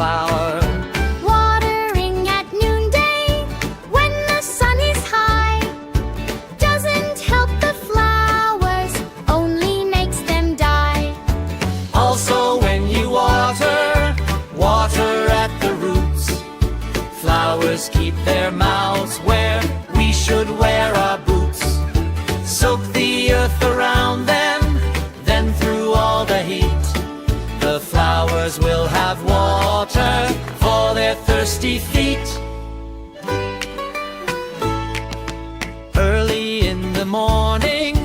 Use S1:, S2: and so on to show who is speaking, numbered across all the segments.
S1: flower.
S2: Watering at noonday when the sun is high doesn't help the flowers, only makes them die.
S1: Also when you water, water at the roots. Flowers keep their mouths where we should wear our boots. Soak the earth around them, then through all the heat, the flowers will have water for their thirsty feet. Early in the morning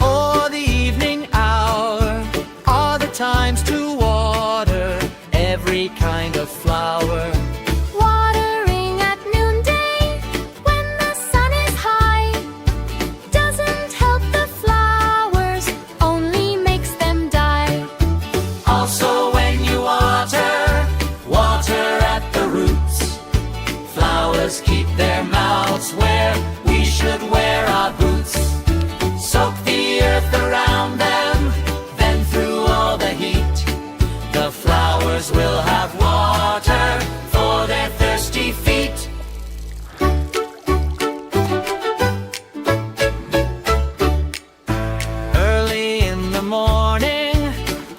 S1: or the evening hour are the times to water every kind of flower.
S2: Watering at noonday when the sun is high doesn't help the flowers, only makes them die.
S1: Also when you water, water at the roots. Flowers keep their mouths where we should wear our boots. Soak the earth around them, then through all the heat, the flowers will have water for their thirsty feet. Early in the morning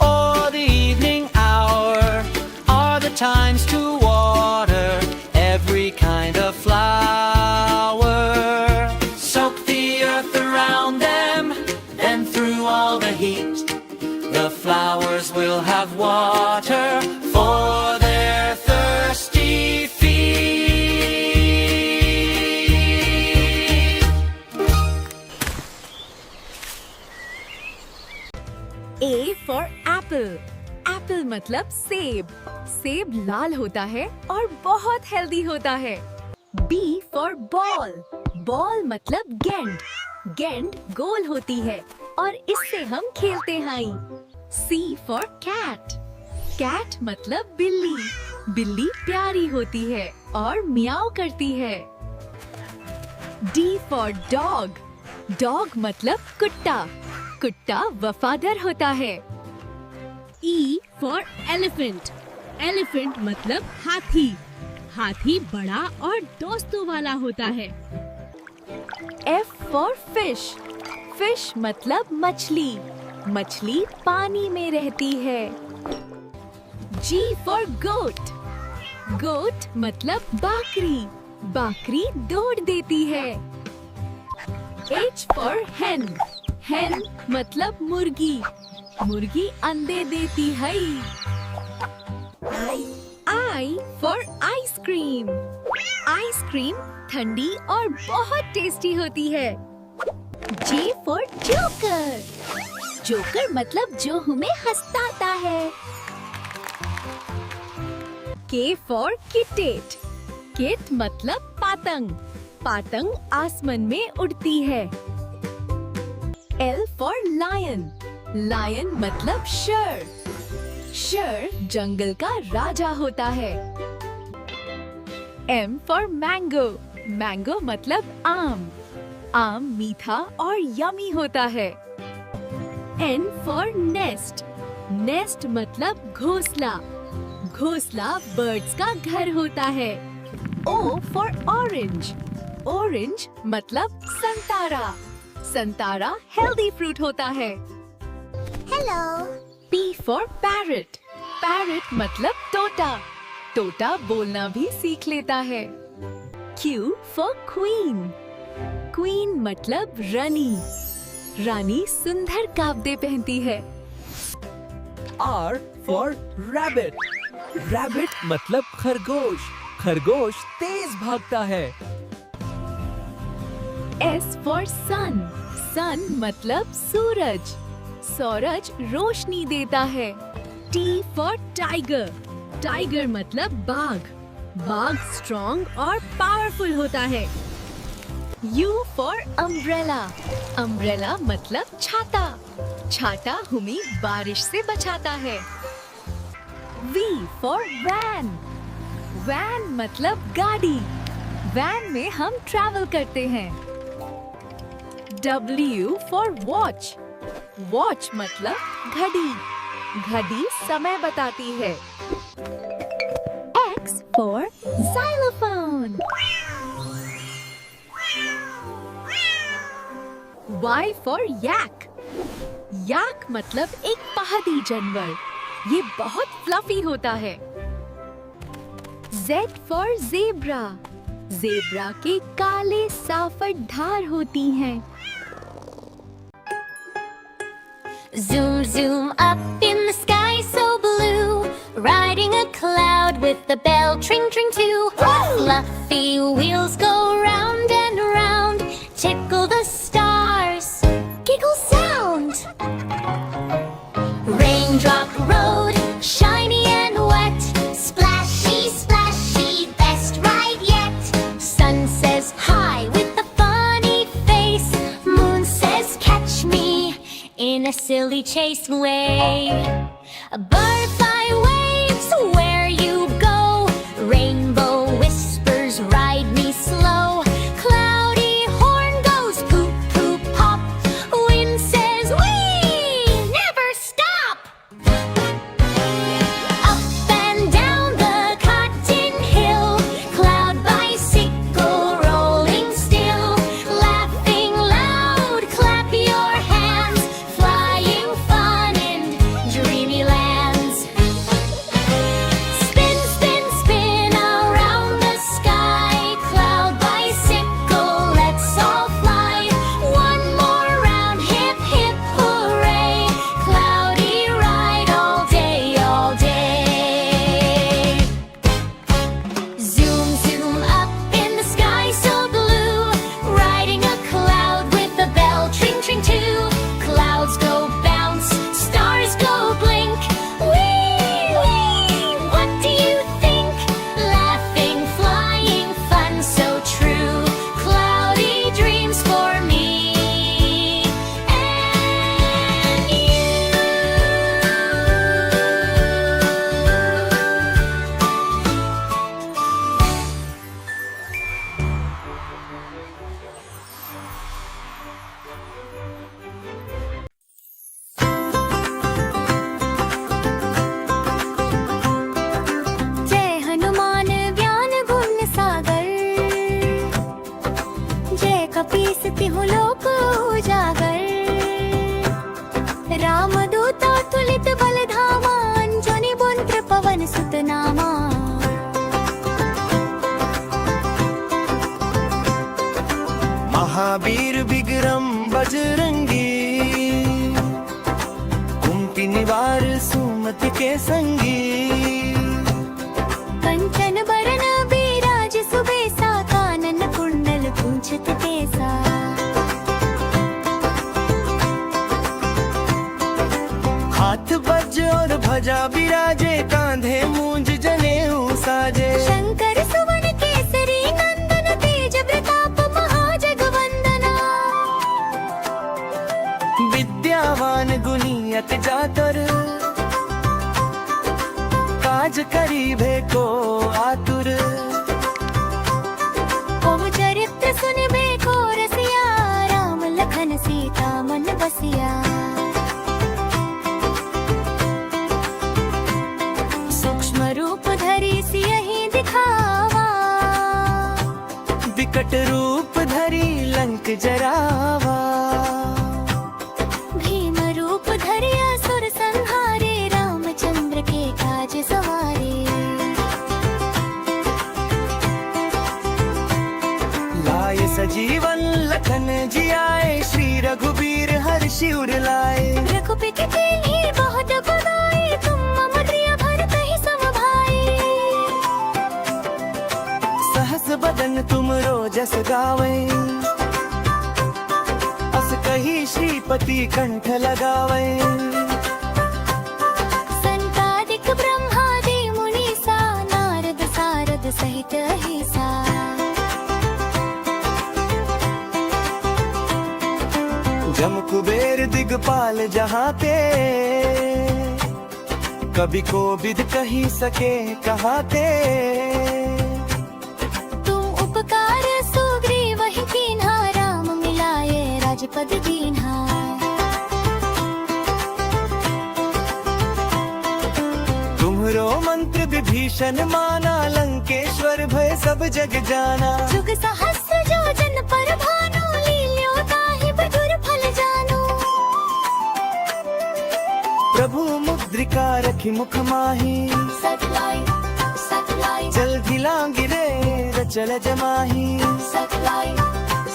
S1: or the evening hour are the times to water every kind of flower. Soak the earth around them, then through all the heat, the flowers will have water for their thirsty feet.
S3: A for apple. Apple मतलब सेब. सेब लाल होता है और बहुत healthy होता है. B for ball. Ball मतलब गेंद. गेंद गोल होती है और इससे हम खेलते हैं. C for cat. कैट मतलब बिल्ली. बिल्ली प्यारी होती है और मियाओ करती है. D for dog. डॉग मतलब कुत्ता. कुत्ता वफादार होता है.
S4: E for elephant. Elephant मतलब हाथी. हाथी बड़ा और दोस्तों वाला होता है.
S3: F for fish. Fish मतलब मछली. मछली पानी में रहती है. G for goat. Goat मतलब बकरी. बकरी दौड़ देती है. H for hen. Hen मतलब मुर्गी. मुर्गी अंडे देती है. I for ice cream. Ice cream ठंडी और बहुत टेस्टी होती है. J for joker. जोकर मतलब जो हमें हंसाता है. K for kitten. किट मतलब पतंग. पतंग आसमान में उड़ती है. L for lion. लायन मतलब शेर. शेर जंगल का राजा होता है. M for mango. मैंगो मतलब आम. आम मीठा और यमी होता है. N for nest. नेस्ट मतलब घोंसला. घोंसला बर्ड्स का घर होता है. O for orange. ऑरेंज मतलब संतरा. संतरा हेल्दी फ्रूट होता है.
S2: Hello.
S3: P for parrot. Parrot मतलब तोता. तोता बोलना भी सीख लेता है. Q for queen. Queen मतलब रानी. रानी सुंदर कपड़े पहनती है.
S5: R for rabbit. Rabbit मतलब खरगोश. खरगोश तेज भागता है.
S3: S for sun. Sun मतलब सूरज. सूरज रोशनी देता है. T for tiger. Tiger मतलब बाघ. बाघ स्ट्रॉन्ग और पावरफुल होता है. U for umbrella. Umbrella मतलब छाता. छाता हमें बारिश से बचाता है. V for van. Van मतलब गाड़ी. वैन में हम ट्रैवल करते हैं. W for watch. वॉच मतलब घड़ी. घड़ी समय बताती है. Y for yak. Yak मतलब एक पहाड़ी जानवर। ये बहुत फ्लफी होता है। Z for zebra. ज़ेब्रा के काले साफट धार होती हैं।
S2: Zoom, zoom up in the sky so blue, riding a cloud with the bell tring, tring too. Fluffy wheels go round and round, tickle the stars, giggle sound. Raindrop road, shiny and wet, splashy, splashy, best ride yet. Sun says hi with a funny face, moon says catch me in a silly chase way. A butterfly waves where you go, rainbow whispers ride me slow. Cloudy horn goes poop poop pop, wind says wee, never stop. Up and down the cotton hill, cloud bicycle rolling still, laughing loud, clap your hands, flying fun in dreamy lands. Spin, spin, spin around the sky, cloud bicycle, let's all fly. One more round, hip hip hooray, cloudy ride all day, all day. Zoom, zoom up in the sky so blue, riding a cloud with a bell tring, tring too. Clouds go bounce, stars go blink. Wee, wee, what do you think? Laughing, flying, fun so true. Cloudy dreams for me and you. जय हनुमान ज्ञान गुण सागर, जय कपीस तिहु लोक उजागर। रामदूता तुलित बल धामा, अंजनी पुत्र पवन सुत नामा।
S6: महावीर विक्रम बजरंगी, कुंती निवार सुमति के संगी।
S2: कंचन बरन बिराज सुबेसा, कानन कुंडल कुंचित केसा।
S6: हाथ वज्र और ध्वजा विराजे, कांधे मूंज जनेऊ साजे।
S2: शंकर सुवन केसरी नंदन, तेज प्रताप महाजगवंदना।
S6: विद्यावान गुणी अति जातर, काज करीबे को आतुर।
S2: ओम चरित्र सुनिबे को रसिया, राम लखन सीता मन बसिया। सूक्ष्म रूप धरि सियहि दिखावा,
S6: विकट रूप धरी लंक जरावा।
S2: भीम रूप धरि असुर संहारे, रामचंद्र के काज सवारे।
S6: लाए सजीवन लखन जियाए, श्री रघुबीर हर्षि उर लाए।
S2: रघुपति तेहि बहुत गुनाए, तुम मम प्रिय भरतहि सम भाई।
S6: सहस बदन तुम रोजस गावे, अस कही श्रीपति कंठ लगावे।
S2: संतादिक ब्रह्मादि मुनीसा, नारद सारद सहित अहिसा।
S6: जम कुबेर दिगपाल जहाते, कभी को विद कही सके कहाते।
S2: तुम उपकार सुग्रीव ही कीन्हा, राम मिलाए राजपद दीन्हा।
S6: तुम्हरो मंत्र विभीषण माना, लंकेश्वर भय सब जग जाना।
S2: जुग सहस्र जो जन पर भानु, लील्यो ताहि बधुर फल
S6: चंद्रिका रखी मुख माही
S2: Satellite, satellite,
S6: जल गिरे रचल जमाही
S2: satellite,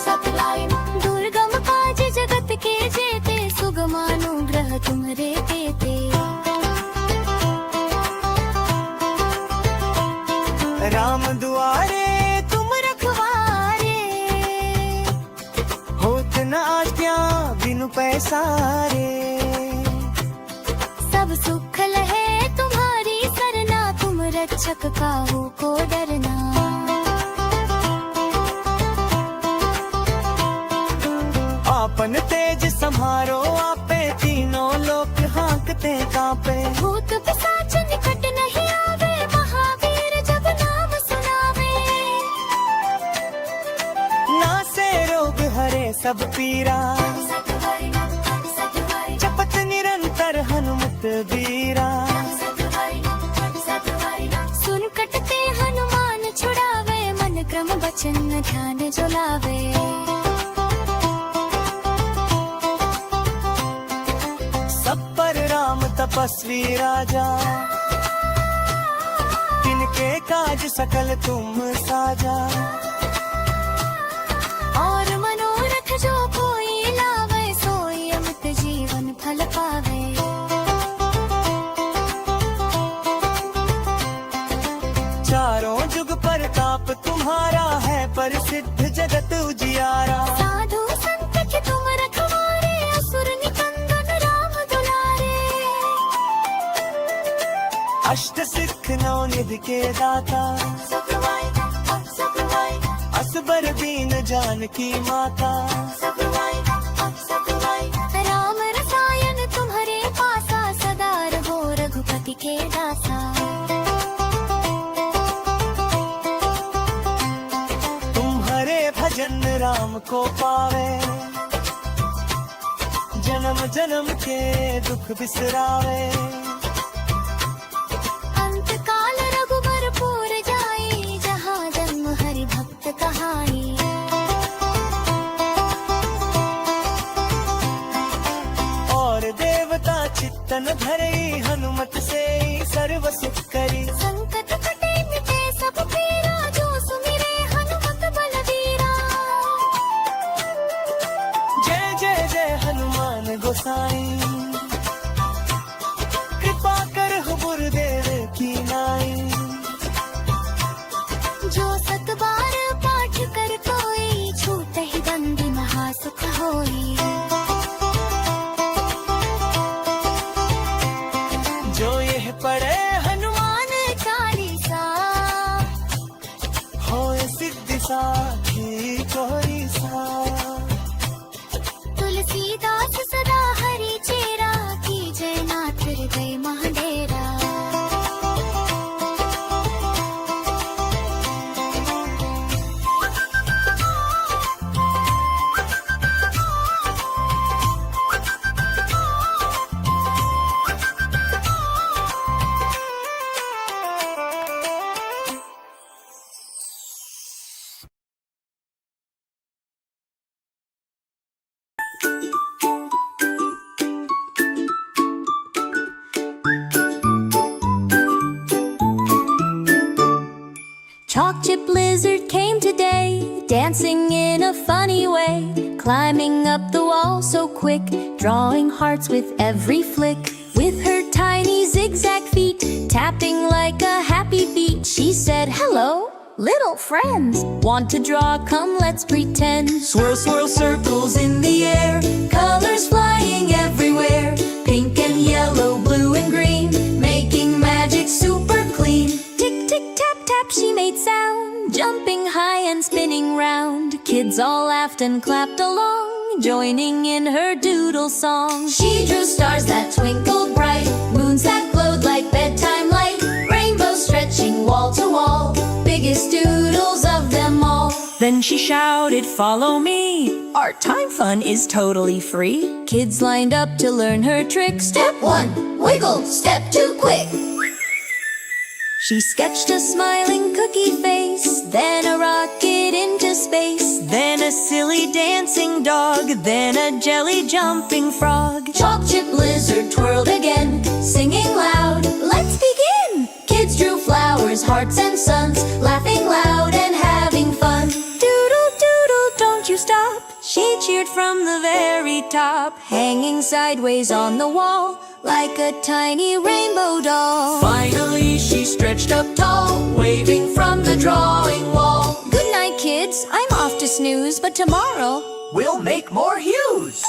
S2: satellite. दुर्गम काज जगत के जेते सुगमानुग्रह तुम्हरे देते
S6: राम दुआरे तुम रखवारे होत न आज्ञा बिनु पैसारे
S2: सब सुख लहे तुम्हारी सरना तुम रक्षक काहू को डरना
S6: आपन तेज संहारो आपे तीनों लोक हाँकते कांपे
S2: भूत पिशाच निकट नहीं आवे महावीर जब नाम सुनावे
S6: नासे रोग हरे सब पीरा
S2: सतवाई, सतवाई,
S6: जपत निरंतर हनुमत बीरा
S2: सुन कटते हनुमान छुड़ावे मन क्रम बचन ध्यान जुलावे
S6: सब पर राम तपस्वी राजा तिनके काज सकल तुम साजा
S2: और मनोरथ जो कोई लावे सोई अमित जीवन फल पावे
S6: चारों जुग प्रताप तुम्हारा है प्रसिद्ध जगत उजियारा
S2: साधु संत के तुम रखवारे असुर निकंदन राम दुलारे
S6: अष्ट सिख नौ निधि के दाता
S2: सतवाई, सतवाई,
S6: असबर दीन जानकी माता
S2: राम रसायन तुम्हारे पासा सदा रहो रघुपति के दासा
S6: तुम्हारे भजन राम को पावे जन्म जन्म के दुख बिसरावे
S2: अंत काल रघुबर पूर जाई जहाँ जन्म हरि भक्त कहाई
S6: और देवता चित्तन धरई हनुमत से सर्व सुख करी
S2: संकट कटे मिटे सब पीरा जो सुमिरे हनुमत बलबीरा
S6: जय जय जय हनुमान गोसाई कृपा कर गुरुदेव की नाई
S2: जो सत बार पाठ कर कोई छूट ही दंड महासुख होई
S6: जो यह पढ़े
S2: हनुमान चालीसा
S6: होए सिद्धि साखी कोई सा
S2: तुलसीदास सदा हरि चेरा की जय नाथ हृदय महाडेरा Chalk chip lizard came today, dancing in a funny way, climbing up the wall so quick, drawing hearts with every flick. With her tiny zigzag feet, tapping like a happy beat, she said, "Hello, little friends. Want to draw? Come, let's pretend."
S1: Swirl, swirl circles in the air,
S2: Colors flying everywhere,
S1: pink and yellow, blue and green, making magic super clean.
S2: tick tick tap tap she made sound, jumping high and spinning round. Kids all laughed and clapped along, joining in her doodle song.
S1: She drew stars that twinkled bright, moons that glowed like bedtime light, rainbows stretching wall to wall, biggest doodles of them all.
S7: Then she shouted, "Follow me! Our time fun is totally free."
S2: Kids lined up to learn her tricks.
S1: Step 1, wiggle. Step 2, quick.
S7: She sketched a smiling cookie face, then a rocket into space, then a silly dancing dog, then a jelly jumping frog.
S2: Chalk chip lizard twirled again, singing loud, let's begin! Kids drew flowers, hearts and suns, laughing loud and having fun.
S7: Doodle doodle, don't you stop, she cheered from the very top, hanging sideways on the wall, like a tiny rainbow doll.
S1: Finally she stretched up tall, waving from the drawing wall.
S2: Good night, kids, I'm off to snooze, but tomorrow
S5: We'll make more hues.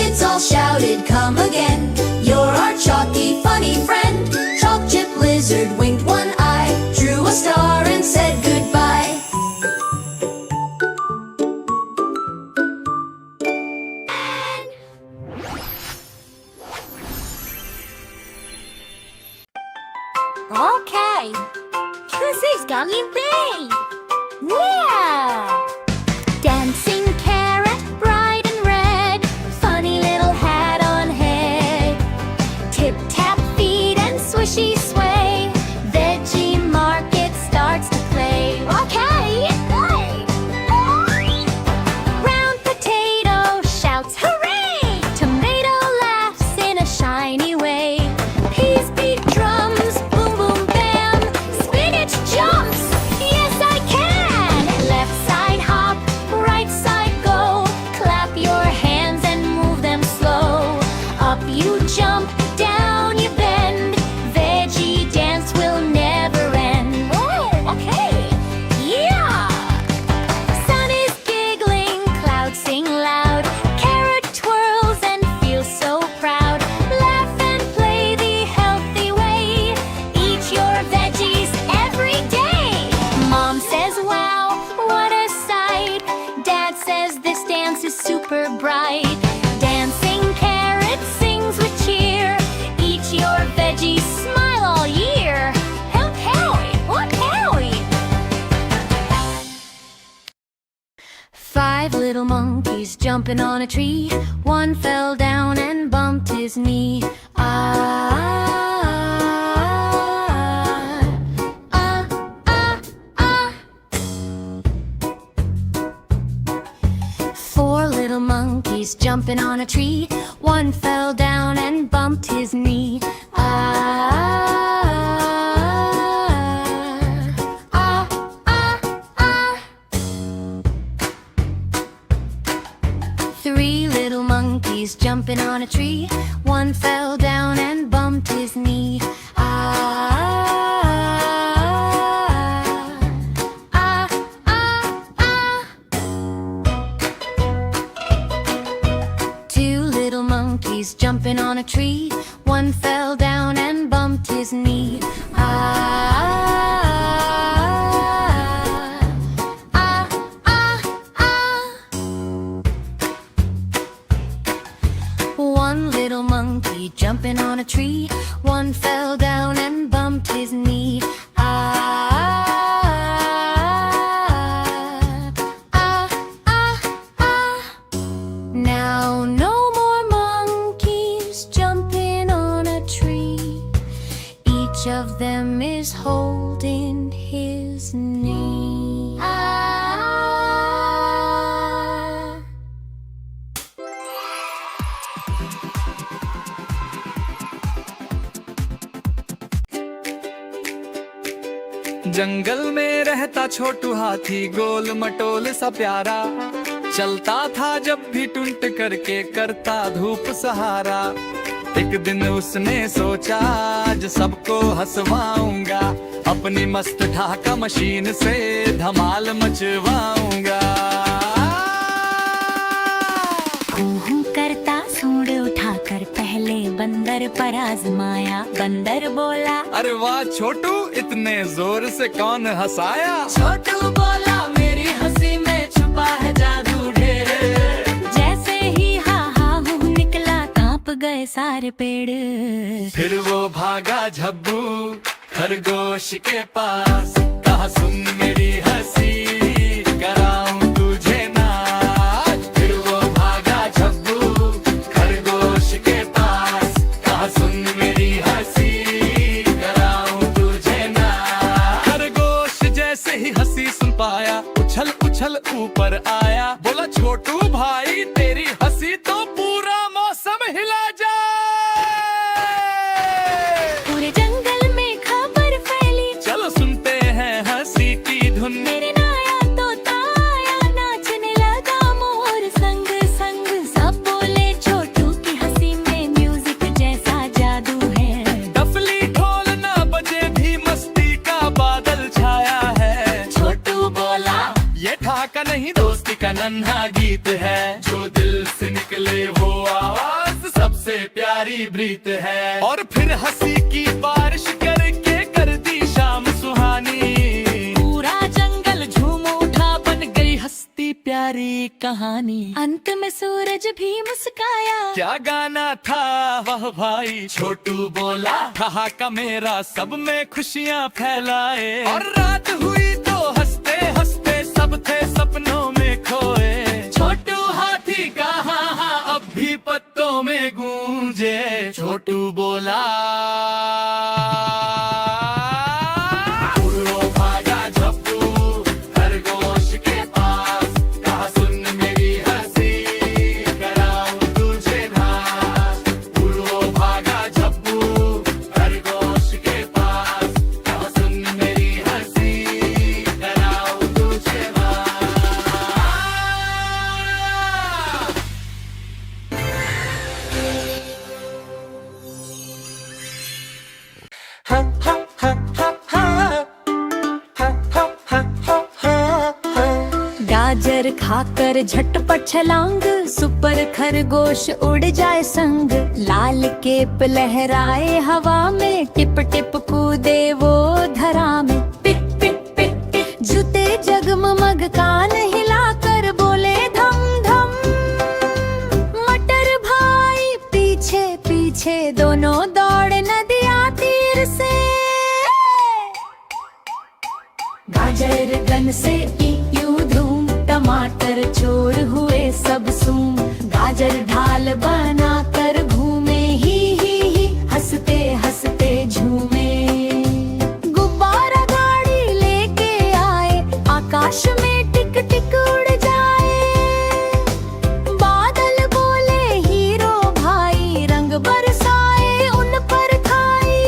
S2: kids all shouted, come again. You're our chalky, funny friend. Chalk chip lizard winked one eye, drew a star and said goodbye. Okay, this is gonna be. Yeah! Dancing carrot, bright and red, funny little hat on head. Tip-tap feet and swishy sway, veggie market starts to play. Okay! Round potato shouts hooray! Tomato laughs in a shiny way. Peas beat drums, boom boom bam. Spinach jumps, yes I can! Left side hop, right side go. Clap your hands and move them slow. Up you jump, down you bend. Veggie dance will never end. Oh, okay. Yeah! Sun is giggling, clouds sing loud. Carrot twirls and feels so proud. Laugh and play the healthy way. Eat your veggies every day. Mom says, wow, what a sight. Dad says this dance is super bright. Dancing carrot sings with cheer. Eat your veggies, smile all year. Okay. Five little monkeys jumping on a tree. One fell down and bumped his knee. Four little monkeys jumping on a tree. One fell down and bumped his knee. Three little monkeys jumping on a tree. One fell down and bumped his knee. Two little monkeys jumping on a tree. One fell down and bumped his knee. One little monkey jumping on a tree. One fell down and bumped his knee. Now no more monkeys jumping on a tree. Each of them is holding his knee.
S6: जंगल में रहता छोटू हाथी, गोल मटोल सा प्यारा। चलता था जब भी टुंट करके, करता धूप सहारा। एक दिन उसने सोचा आज सबको हंसवाऊंगा, अपनी मस्त ढाका मशीन से धमाल मचवाऊंगा।
S7: हूँ करता सूंड उठाकर पहले बंदर पर आजमाया। बंदर बोला,
S6: अरे वाह छोटू, इतने जोर से कौन हंसाया?
S1: छोटू बोला मेरी हंसी में छुपा है जादू ढेर।
S7: जैसे ही हा हा हूँ निकला, कांप गए सारे पेड़।
S6: फिर वो भागा झब्बू खरगोश के पास, कहा सुन मेरी हंसी, कराऊं तुझे नाच। फिर वो भागा झब्बू खरगोश के पास, कहा सुन मेरी हंसी, उछल ऊपर आया, बोला छोटू भाई तेरी हंसी तो पूरा मौसम हिला जाए।
S2: पूरे जंगल में खबर फैली,
S6: चलो सुनते हैं हंसी की धुन।
S2: मेरे नाया तोता आया, नाचने लगा मोर संग संग। सब बोले छोटू की हंसी में म्यूजिक जैसा जादू है।
S6: डफली ढोल ना बजे भी मस्ती का बादल छाया है।
S1: छोटू बोला
S6: ये ठहाका नहीं दोस्ती का नन्हा गीत है, जो दिल से निकले वो आवाज सबसे प्यारी ब्रीत है। और फिर हंसी की बारिश करके कर दी शाम सुहानी।
S1: पूरा जंगल झूम उठा, बन गई हंसती प्यारी कहानी।
S2: अंत में सूरज भी मुस्काया,
S6: क्या गाना था वह भाई, छोटू बोला ठहाका मेरा सब में खुशियाँ फैलाए। और रात हुई तो हंसते हंसते सब थे सपनों में खोए। छोटू हाथी का हाँ हाँ अब भी पत्तों में गूंजे। छोटू बोला उड़ो भागा झप्पू खरगोश के पास, कहा सुन मेरी हंसी कराऊं तुझे नाच। उड़ो भागा झप्पू खरगोश के पास, कहा सुन मेरी हंसी कराऊं तुझे नाच।
S2: गाजर खाकर झटपट छलांग, सुपर खरगोश उड़ जाए संग। लाल केप लहराए हवा में, टिप टिप कूदे वो धरा में। पिट पिट पिट पिट जूते जगमग, कान हिलाकर बोले धम धम। मटर भाई पीछे पीछे दोनों दौड़े नदिया तीर से। गाजर गन से यू धूम, टमाटर चोर हुए सब सूम। गाजर ढाल बनाकर घूमे, ही हंसते हंसते झूमे। गुब्बारा गाड़ी लेके आए, आकाश में टिक टिक उड़ जाए। बादल बोले हीरो भाई, रंग बरसाए उन पर खाई।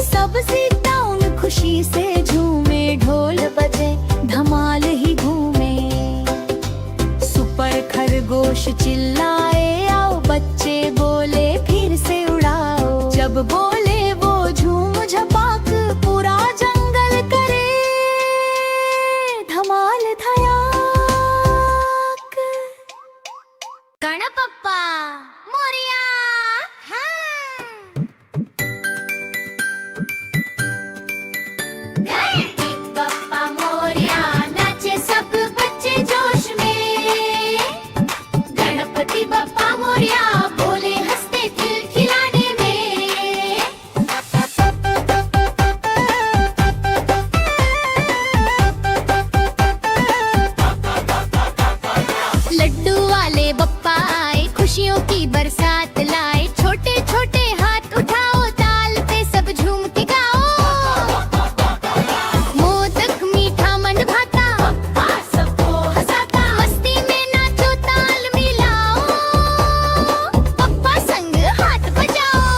S2: सब्जी टाउन खुशी से झूमे, ढोल बजे धमाल ही घूमे। सुपर खरगोश चिल्लाए, आओ बच्चे बोले फिर से उड़ाओ। जब बोले वो झूम झपाक, पूरा जंगल करे धमाल धयाक। गणपप्पा मोरिया बप्पा मोरिया, नाचे सब बच्चे जोश में। गणपति बप्पा मोरिया बोले हंसते खिलखिलाने में। लड्डू वाले बप्पा आए, खुशियों की बरसात लाए। छोटे छोटे हाथ उठाओ, ताल पे सब झूम के गाओ। मोदक मीठा मन भाता, बप्पा सबको हंसाता। मस्ती में नाचो ताल मिलाओ, बप्पा संग हाथ बजाओ।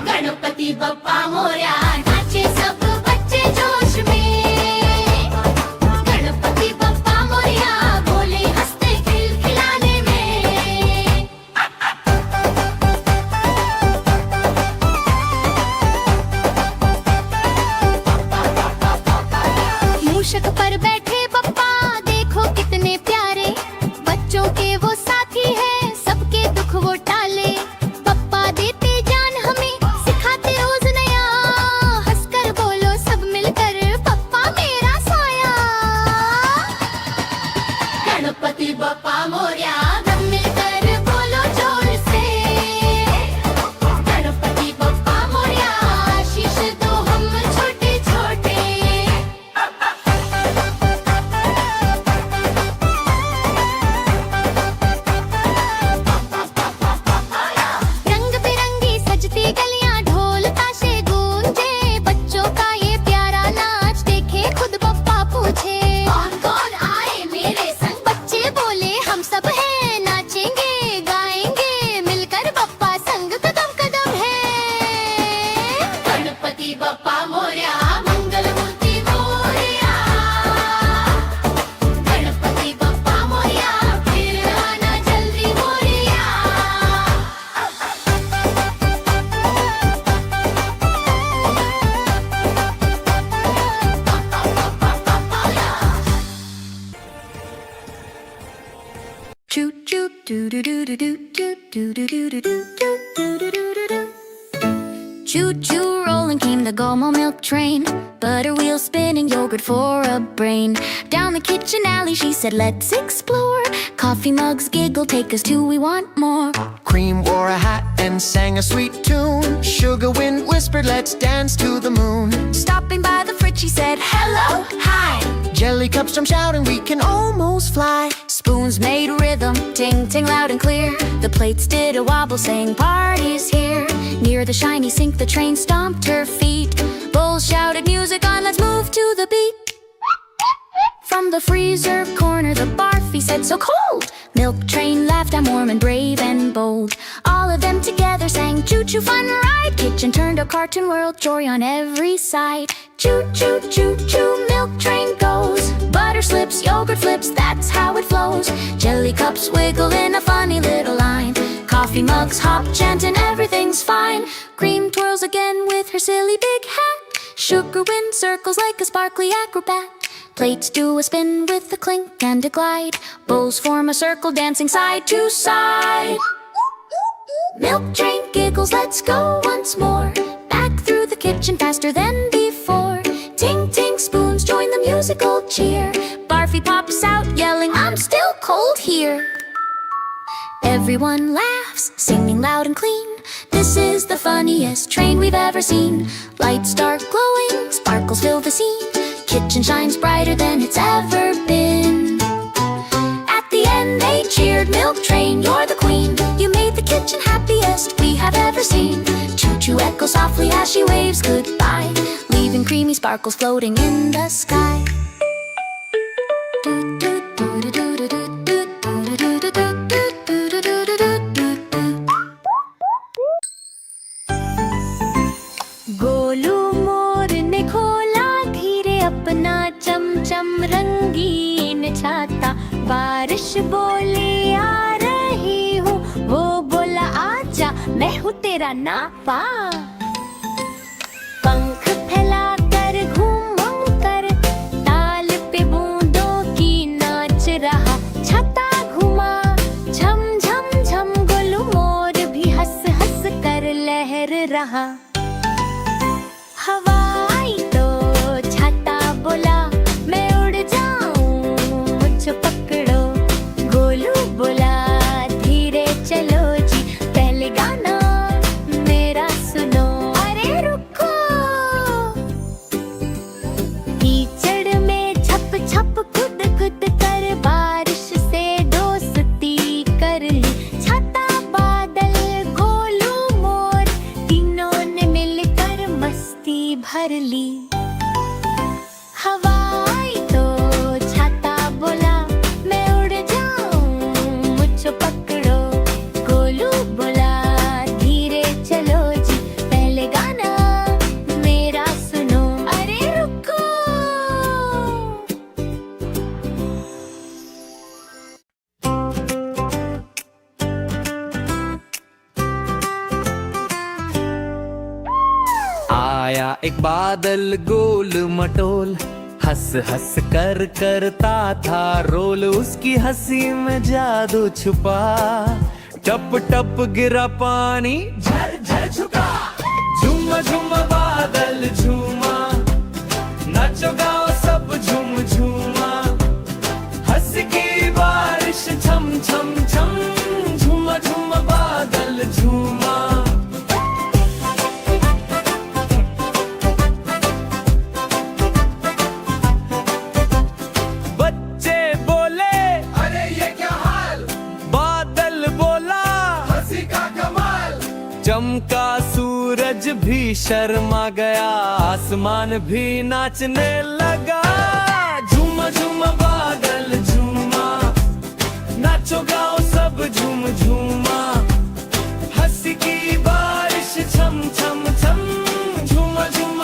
S2: गणपति बप्पा मोरया, नाचे सब बच्चे जोश में। गणपति बप्पा मोरया बोले हंसते खिलखिलाने में। मूषक पर बैठे बप्पा देखो कितने प्यारे। बच्चों के वो साथी है, सबके दुख वो टाले। बप्पा देते जान हमें, सिखाते रोज नया। हंसकर बोलो सब मिलकर, बप्पा मेरा साया। गणपति बप्पा मोरया सब मिलकर बोलो जोर से। गणपति बप्पा मोरया आशीष दो हम छोटे छोटे। गणपती बाप्पा मोरया मंगलमूर्ती मोरया गणपती बाप्पा मोरया फिर आना जल्दी Morya
S7: Choo choo doo doo doo doo doo doo doo doo doo doo doo doo doo doo. Choo choo rolling came the Gomo milk train, butter wheel spinning, yogurt for a brain. Down the kitchen alley she said, let's explore. Coffee mugs giggle, take us to we want more.
S5: Cream wore a hat and sang a sweet tune. Sugar wind whispered, let's dance to the moon.
S7: Stopping by the fridge she said, hello, hi.
S5: Jelly cups jumped shouting, we can almost fly.
S7: Spoons made rhythm, ting ting loud and clear. The plates did a wobble saying party's here. Near the shiny sink the train stomped her feet. Bowls shouted music on, let's move to the beat. From the freezer corner the barfy said so cold. Milk train laughed, I'm warm and brave and bold. All of them together sang choo choo fun ride. Kitchen turned a cartoon world, joy on every side. Choo choo choo choo milk train goes. Butter slips, yogurt flips, that's how it flows. Jelly cups wiggle in a funny little line. Coffee mugs hop chanting everything's fine. Cream twirls again with her silly big hat. Sugar wind circles like a sparkly acrobat. Plates do a spin with a clink and a glide. Bowls form a circle dancing side to side. Milk train giggles, let's go once more. Back through the kitchen faster than before. Ting ting spoons join the musical cheer. Barfy pops out yelling, I'm still cold here. Everyone laughs, singing loud and clean. This is the funniest train we've ever seen. Lights start glowing, sparkles fill the scene. Kitchen shines brighter than it's ever been. At the end they cheered, milk train, you're the queen. You made the kitchen happiest we have ever seen. Choo choo echoes softly as she waves goodbye, leaving creamy sparkles floating in the sky.
S2: Golu मोर ने खोला धीरे अपना चमचम रंगीन छाता. बारिश बोली आ रही हूँ, वो बोला आजा मैं हूँ तेरा नापा. पंख फैलाकर घूम कर ताल पे बूंदों की नाच रहा. छाता घुमा झम झम झम, गोलू मोर भी हंस हंस कर लहर रहा. हवा आई तो छाता बोला मैं उड़ जाऊं, मुझे पकड़ो. गोलू बोला धीरे चलो जी, पहले गाना मेरा सुनो. अरे रुको, कीचड़ में छप छप कूद कूद कर बारिश से दोस्ती कर ली. छाता बादल गोलू मोर तीनों ने मिलकर मस्ती भर ली. हवा आई तो छाता बोला मैं उड़ जाऊं, मुझे पकड़ो. गोलू बोला धीरे चलो जी, पहले गाना मेरा सुनो. अरे रुको,
S6: आया एक बादल गोल मटोल, हंस हंस कर करता था रोल. उसकी हंसी में जादू छुपा, टप टप गिरा पानी झर झर झुका. झुम झुम बादल झूमा, नाचो गाओ सब झूम झूमा. हंस की बारिश छम छम छम, झुम झुम बादल झूमा. बच्चे बोले अरे ये क्या हाल, बादल बोला हंसी का कमाल. चमका सूरज भी शर्मा गया, आसमान भी नाचने लगा. झूम झूम बादल झूमा, नाचो गाओ सब झूम झूमा. हंसी की बारिश छम छम छम, झूम झूम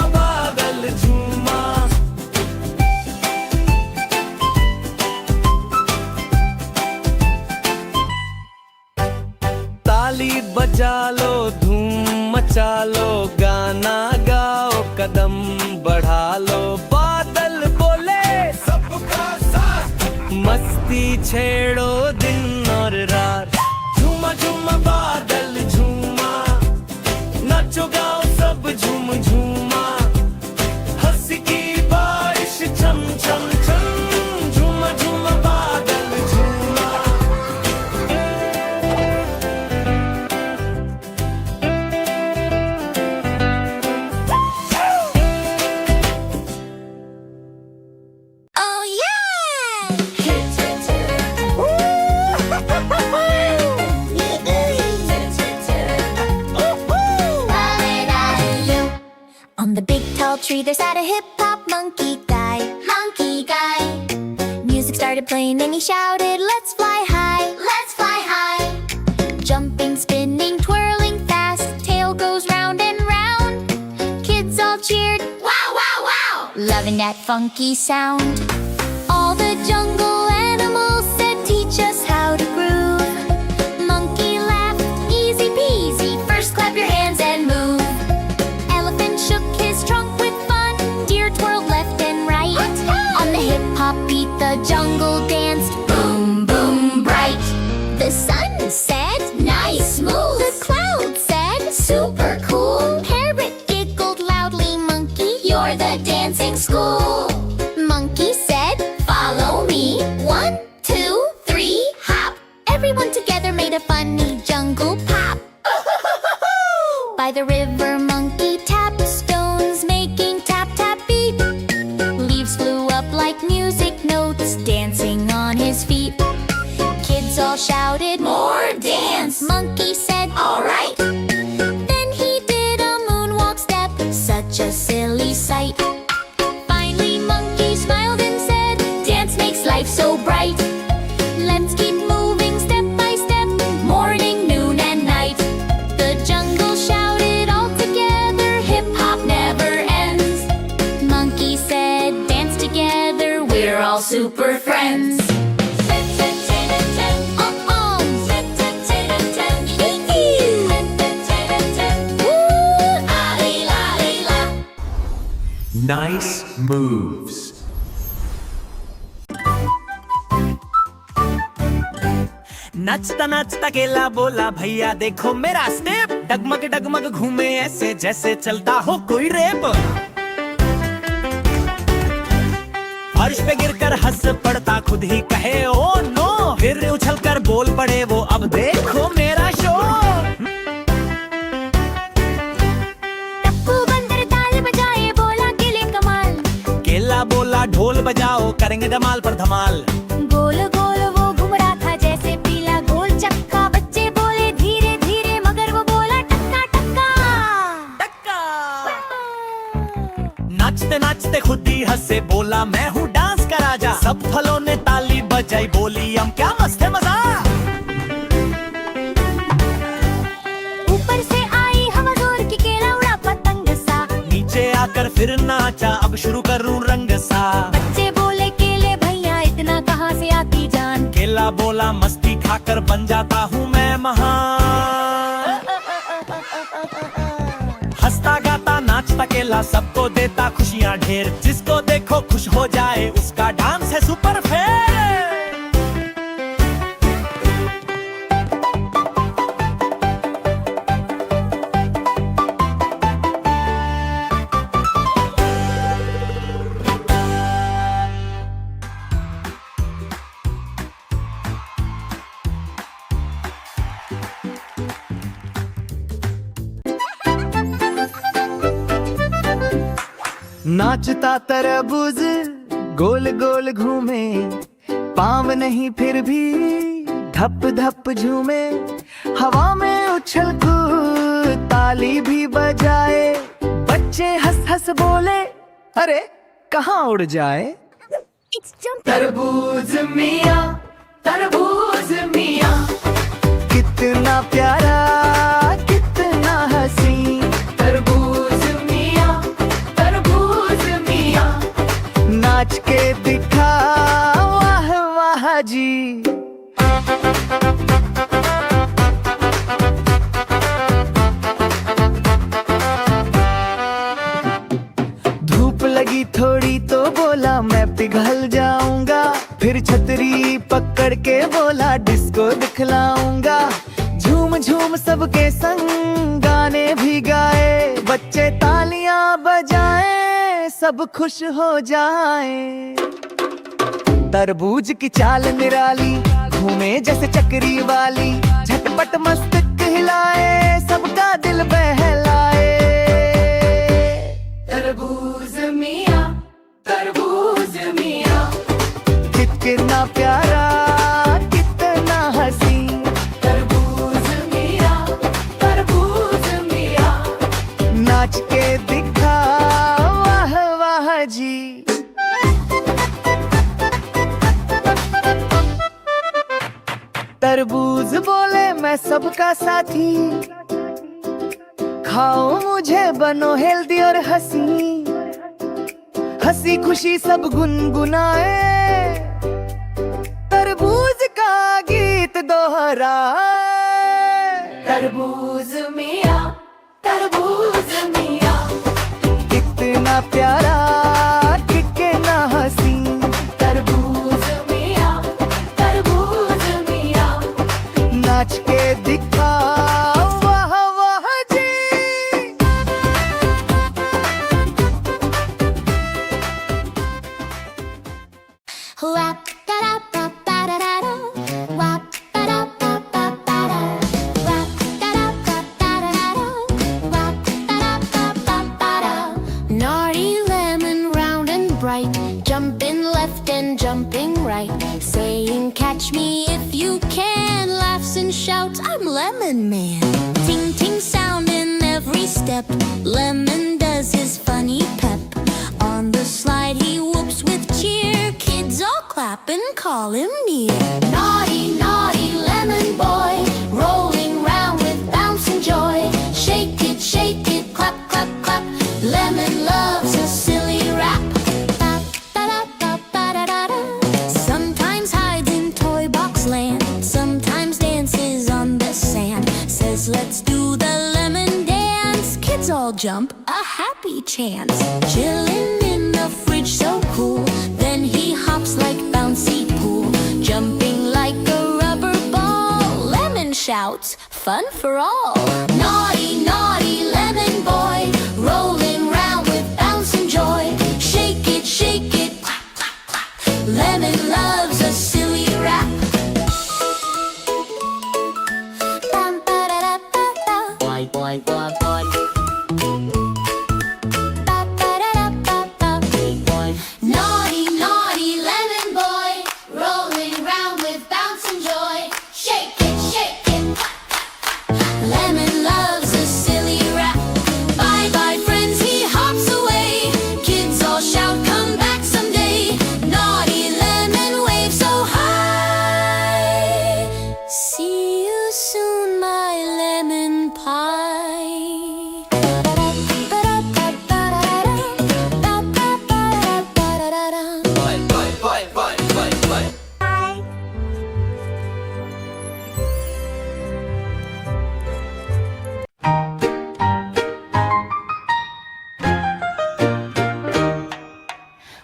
S2: On the big tall tree there sat a hip-hop monkey guy. Monkey guy. Music started playing and he shouted, let's fly high, let's fly high. Jumping, spinning, twirling fast, tail goes round and round. Kids all cheered, wow, wow, wow, loving that funky sound. All the jungle animals said, teach us how to groove. Monkey laughed, easy peasy, first clap your hands and move. Elephant shook his trunk with fun, deer twirled left and right. On the hip-hop beat the jungle danced, boom, boom, bright. The sun said, nice move. The cloud said, super cool. Parrot giggled loudly, monkey, you're the dancing school. Monkey said, follow me. 1, 2, 3, hop. Everyone together made a funny jungle pop. By the river, monkey tapped stones, making tap tap beat. Leaves flew up like music notes, dancing on his feet. Kids all shouted, more dance. Monkey said, all right. Then he did a moonwalk step, such a silly sight. Finally, monkey smiled and said, dance makes life so bright. Let's keep moving step by step, morning, noon, and night. The jungle shouted all together, hip-hop never ends. Monkey said, dance together, we're all super friends.
S8: Nice moves.
S9: नाचता नाचता केला बोला भैया देखो मेरा step, डगमग डगमग घूमे ऐसे जैसे चलता हो कोई रेप। फर्श पे गिरकर हंस पड़ता खुद ही कहे ओ नो, फिर उछलकर बोल पड़े वो अब देखो मेरा शो।
S2: टप्पू बंदर ताल बजाए बोला केले कमाल।
S9: केला बोला ढोल बजाओ करेंगे धमाल पर धमाल।
S2: गोल गोल वो घूम रहा था जैसे पीला गोल चक्का। बच्चे बोले धीरे धीरे मगर वो बोला टक्का टक्का टक्का।
S9: नाचते नाचते खुद ही हंसे बोला मैं हूँ डांस का राजा। सब फलों ने ताली बजाई बोली हम क्या मस्त है मजा।
S2: ऊपर से आई हवा जोर की केला उड़ा पतंग सा।
S9: नीचे आकर फिर नाचा अब शुरू करूँ रंग सा।
S2: बच्चे बोले केले भैया इतना कहाँ से आती जान।
S9: केला बोला मस्ती खाकर बन जाता हूँ मैं महान। हंसता गाता नाचता केला सबको देता खुशियाँ ढेर। जिसको देखो खुश हो जाए उसका डांस है सुपर फेयर।
S5: नाचता तरबूज गोल गोल घूमे, पाँव नहीं फिर भी धप धप झूमे। हवा में उछल कूद ताली भी बजाए। बच्चे हंस हंस बोले अरे कहाँ उड़ जाए। तरबूज मियाँ कितना प्यारा कितना हसी। तरबूज मियाँ नाच के दिखा वाह वाह जी। धूप लगी थोड़ी तो बोला मैं पिघल जाऊंगा। फिर छतरी पकड़ के बोला डिस्को दिखलाऊंगा। झूम झूम सबके संग गाने भी गाए। बच्चे तालियां बजाएं सब खुश हो जाएं। तरबूज की चाल निराली घूमे जैसे चक्री वाली। झटपट मस्तक हिलाए सबका दिल बहलाए। तरबूज मियाँ कितना प्यारा कितना हसी। तरबूज मियाँ नाच के दिखा तरबूज बोले मैं सबका साथी, खाओ मुझे बनो हेल्दी और हंसी, हंसी खुशी सब गुनगुनाए, तरबूज का गीत दोहराए। तरबूज मियाँ, तरबूज मियाँ, कितना प्यारा कितना हंसी, तरबूज मियाँ, तरबूज मियाँ, नाच के दिखा वाह वाह जी।
S2: Wap da da ba ba da da da. Wap da da ba ba ba da. Wap da da ba da da da da. Wap da da ba ba ba da.
S7: Naughty lemon, round and bright, jumping left and jumping right, saying catch me if you can, laughs and shouts I'm Lemon Man. Ting ting sound in every step, Lemon does his funny pep. On the slide he whoops with cheer, kids all clap and call him near.
S2: Naughty, naughty lemon boy, rolling round with bounce and joy. Shake it, clap, clap, clap. Lemon loves a silly rap. Ba da da ba ba da da da.
S7: Sometimes hides in toy box land, sometimes dances on the sand, says let's do the lemon dance, kids all jump, a happy chance. Chillin' in the fridge so cool, then he hops like bouncy pool, jumping like a rubber ball, Lemon shouts fun for all.
S2: Naughty, naughty lemon boy, rolling round with bounce and joy. Shake it, clap, clap, clap. Lemon loves a silly rap.
S7: Bam, ba, da, da, ba, ba.
S1: Boy, boy, boy, boy,
S7: Ba, ba, da, da, ba, ba.
S1: boy.
S2: Naughty, naughty lemon boy, rolling round with bounce and joy. Shake it, clap, clap, clap. Lemon loves a silly rap. Bye bye friends, he hops away. Kids all shout, come back someday. Naughty lemon waves so high.
S7: See you soon, my lemon pie.
S1: Boy, boy, boy, boy, boy, boy.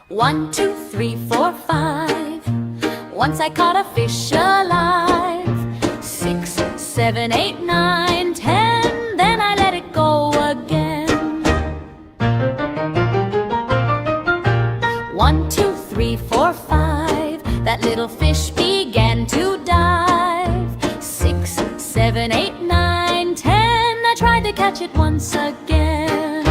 S7: One, two, three, four, five. Once I caught a fish alive. 6, 7, 8, 9, 10. Then I let it go again. 1, 2, 3, 4, 5. That little fish began to dive. 6, 7, 8, 9, 10. I tried to catch it once again.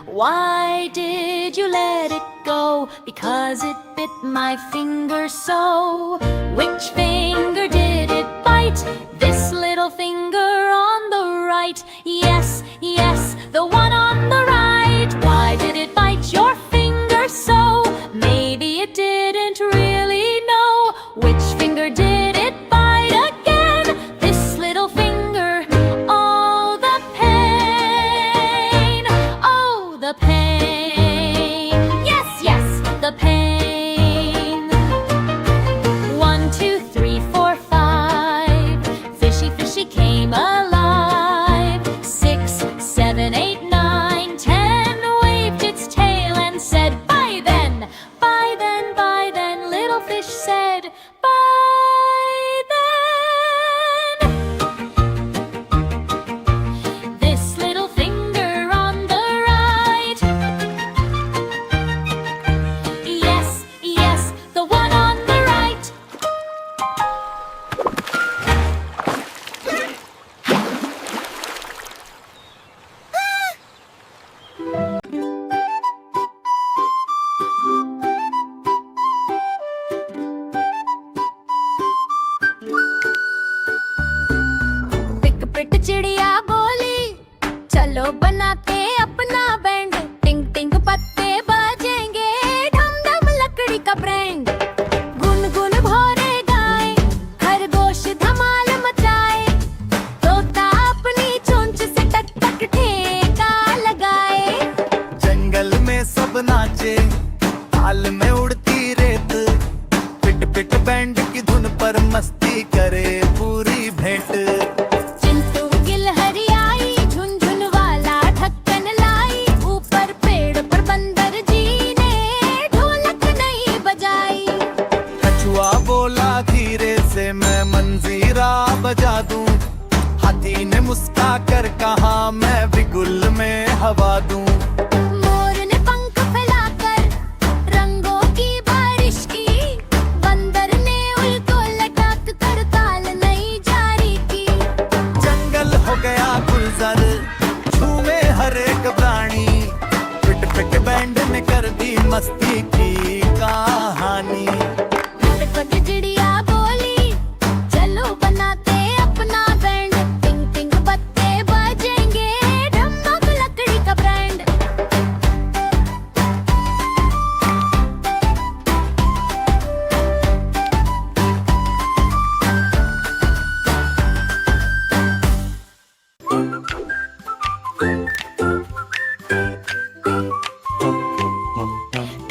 S7: Why did you let it go? Because it bit my finger so. Which finger did it bite? This little finger on the right. Yes, yes, the one on the right. Why did it bite your finger so? Maybe it didn't really know. Which finger did it bite again? This little finger. Oh, the pain. Oh, the pain. Yes, yes, the pain. 1, 2, 3, 4, 5. Fishy, fishy came alive. 6, 7, 8, 9, 10. Waved its tail and said, bye then, bye then, bye then. Little fish said, bye then. This little finger on the right. Yes,
S5: सब नाचे, ताल में उड़ती रेत, पिट पिट band की धुन पर मस्ती करे पूरी भेंट।
S2: चिंटू गिलहरियाई झुनझुन वाला ढक्कन लाई, ऊपर पेड़ पर बंदर जी ने ढोलक नहीं बजाई।
S5: कछुआ बोला धीरे से मैं मंजीरा बजा दूं, हाथी ने मुस्का कर कहा मैं भी गुल में हवा दूं।
S2: मोर ने पंख फैलाकर रंगों की बारिश की, बंदर ने उल को लटक कर ताल नई जारी की।
S5: जंगल हो गया गुलजार, झूमे हर एक प्राणी, पिट पिट बैंड ने कर दी मस्ती की कहानी।
S2: पट चिड़िया बोली चलो बनाते अपना बैंड, टिंग टिंग बत्ते बजेंगे, ढमक लकड़ी का brand.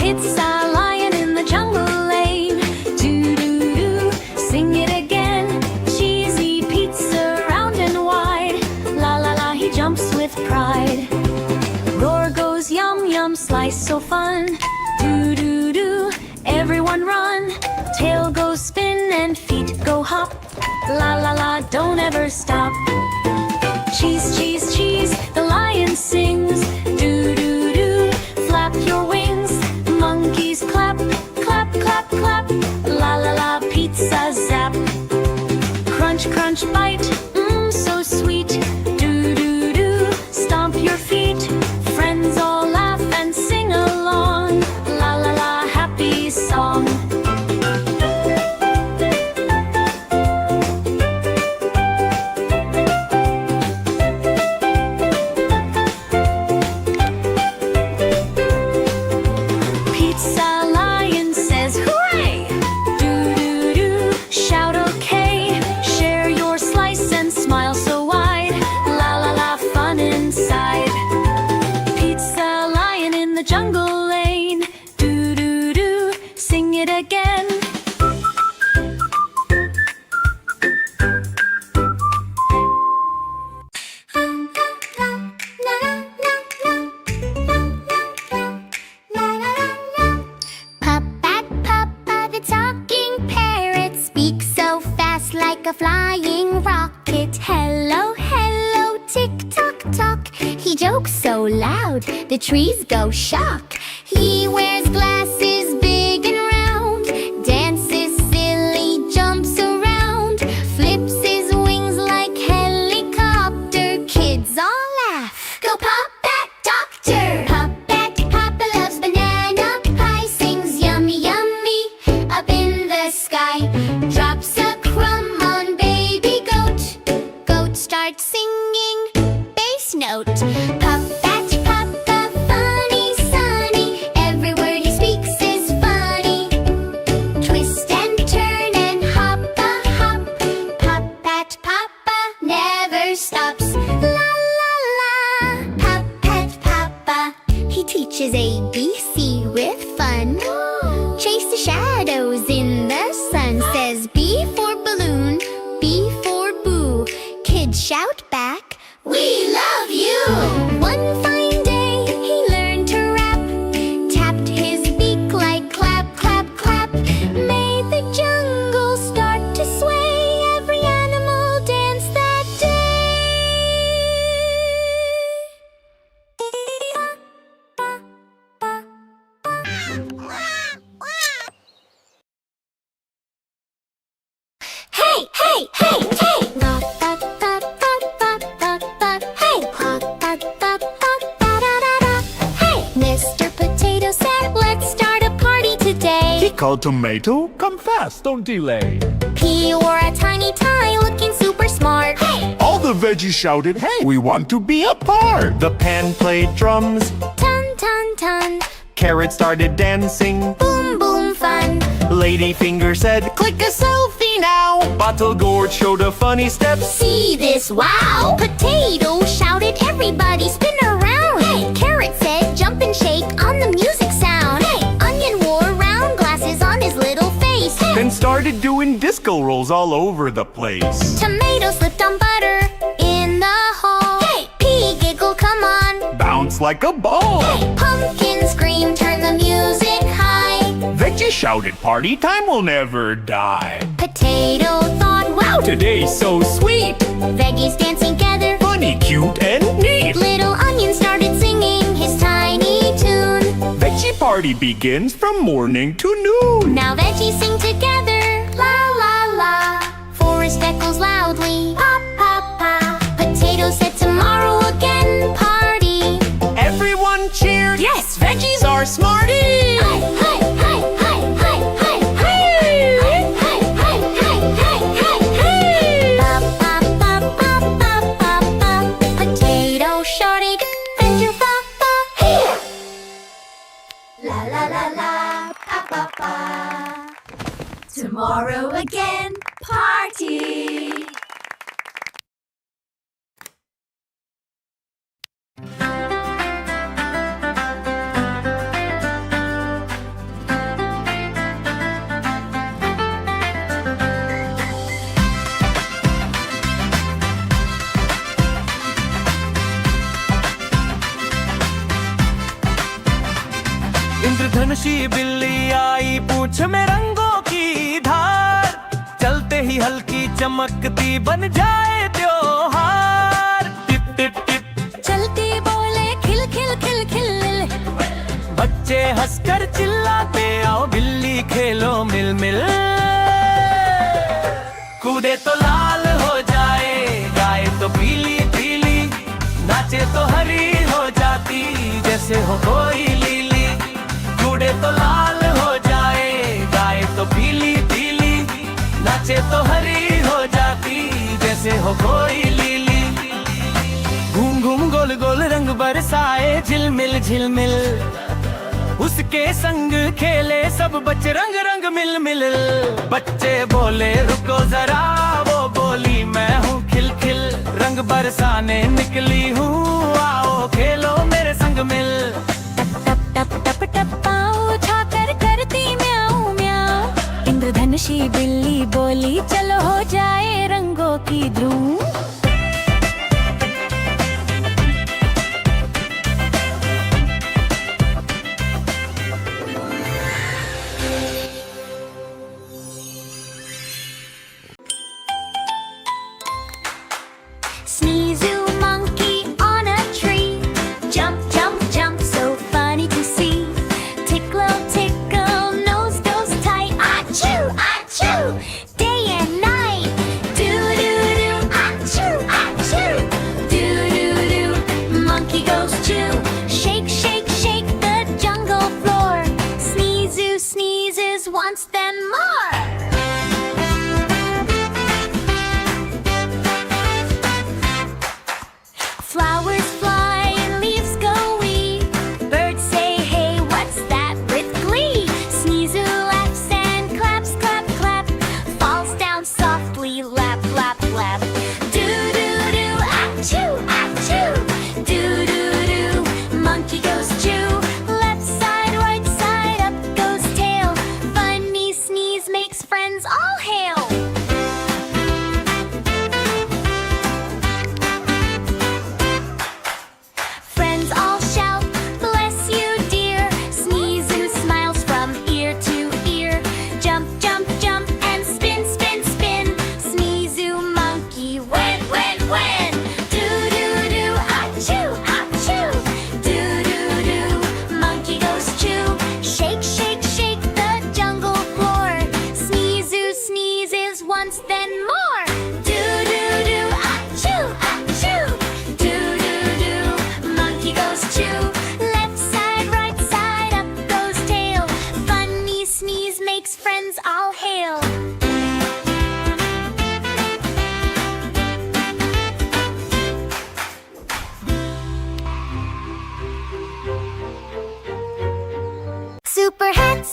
S2: It's a lion in the jungle lane. Do-do-do, sing it again. Cheesy pizza round and wide. La la la, he jumps with pride. Roar goes yum yum, slice so fun. Do-do-do, everyone run. Tail goes spin and feet go hop. La la la, don't ever stop. Cheese, cheese, cheese, the lion sings. Do-do-do, flap your wings. Monkeys clap, clap, clap, clap. La la la, pizza zap. Crunch, crunch, bite, mmm, so sweet. Do-do-do, stomp your feet. Friends all laugh and sing along. La la la, happy song. Pizza lion says hooray! Do-do-do, shout okay. Share your slice and smile so wide. La la la, fun inside. Pizza lion in the jungle lane. Do-do-do, sing it again.
S7: Pup-pat, Papa, the talking parrot speaks so fast like a flying rocket. Hello, hello, tick-tock-tock. He jokes so loud, the trees go shock. He wears glasses big and round, dances silly, jumps around, flips his wings like helicopter. Kids all laugh. Go Pup-pat Doctor! Pup-pat Papa loves banana pie, sings yummy yummy up in the sky. Drops a crumb on baby goat, goat starts singing bass note. Pup-pat Papa, funny sunny, every word he speaks is funny. Twist and turn and hop a hop, Pup-pat Papa never stops. La la la, Pup-pat Papa, he teaches ABC with fun. Chase the shadows in the sun, says B for balloon, B for boo. Kids shout back, we love you! One fine day he learned to rap, tapped his beak like clap, clap, clap. Made the jungle start to sway, every animal danced that Hey, hey, hey, hey! Ba, ba, ba, ba, ba, ba, ba. Hey! Ba, ba, ba, ba, ba, da, da, da. Hey! Mr. Potato said, let's start a party today.
S8: He called Tomato, come fast, don't delay.
S7: He wore a tiny tie, looking super smart. Hey!
S8: All the veggies shouted, hey, we want to be a part. The pan played drums,
S7: Ton, ton, ton.
S9: Carrot started dancing.
S7: Boom, boom, fun.
S9: Ladyfinger said, click a selfie now. Bottle gourd showed a funny step.
S7: See this, wow! Potato shouted, everybody spin around. Hey! Carrot said, jump and shake on the music
S8: started doing disco rolls all over the place.
S2: Tomato slipped on butter in the hall. Hey, pea giggled, come on.
S8: Bounce like a ball.
S2: Hey, pumpkin screamed, turn the music high.
S8: Veggie shouted, party time will never die.
S2: Potato thought, wow,
S8: Today's so sweet,
S2: veggies dancing together.
S8: funny, cute, and neat.
S2: Little onion started singing his tiny tune.
S8: Veggie party begins from morning to noon.
S2: Now veggies sing together, la la la. Forest echoes loudly, pop pop pop. Potato said tomorrow again, party.
S9: Everyone cheered. Yes, veggies are smarties.
S2: Hi, hi, hi, hi, hi, hi, hi. Hi, hi, hi, hi, hi, hi, hi. Pop, pop, pop, pop, pop, pop, pop. Potato shorty, veggie fa fa here. La la la la, pa pa pa. Tomorrow again, party.
S9: इंद्रधनुषी बिल्ली आई पूछ में रंगों की धार, चलते ही हल्की चमकती बन जाए त्योहार। टिप टिप टिप
S7: चलती बोले खिल खिल खिल खिल।
S9: बच्चे हंसकर चिल्लाते, आओ बिल्ली खेलो मिल मिल। कूदे तो लाल हो जाए, गाए तो पीली पीली, नाचे तो हरी हो जाती जैसे हो कोई लीली। कूदे तो लाल हो जाए, गाए तो पीली पीली, नाचे तो हरी हो जाती जैसे हो कोई लीली। घूम घूम गोल गोल रंग बरसाए, झिलमिल झिलमिल, उसके संग खेले सब बच्चे रंग रंग मिल मिल। बच्चे बोले रुको जरा, वो बोली मैं हूँ खिल खिल, रंग बरसाने निकली हूँ, आओ खेलो मेरे संग मिल।
S7: टप टप टप टप पाँव उठाकर करती म्याऊं म्याऊं। इंद्रधनुषी बिल्ली बोली चलो हो जाए रंगों की धूम।
S2: Sneezoo monkey on a tree. Jump, jump, jump, so funny to see. Tickle, tickle, nose goes tight. Achoo, achoo, day and night. Do, do, do, achoo, achoo. Do, do, do, monkey goes chew. Shake, shake, shake the jungle floor. Sneezoo sneezes once then more. Flowers fly and leaves go wee. Birds say, hey, what's that with glee? Sneezoo laughs and claps, clap, clap. Falls down softly, lap, lap, lap. Do, do, do, achoo, achoo. Do, do, do, monkey goes chew. Left side, right side, up goes tail. Funny sneeze makes friends all hail. Friends all shout, bless you dear. Sneezoo smiles from ear to ear. Jump, jump, jump and spin, spin, spin. Sneezoo monkey, when, when? Do, do, do, achoo, achoo. Do, do, do, monkey goes chew. Shake, shake, shake the jungle floor. Sneezoo sneezes once then more. Do, do, do, achoo, achoo. Do, do, do, monkey goes chew. Left side, right side, up goes tail. Funny sneeze makes friends all hail.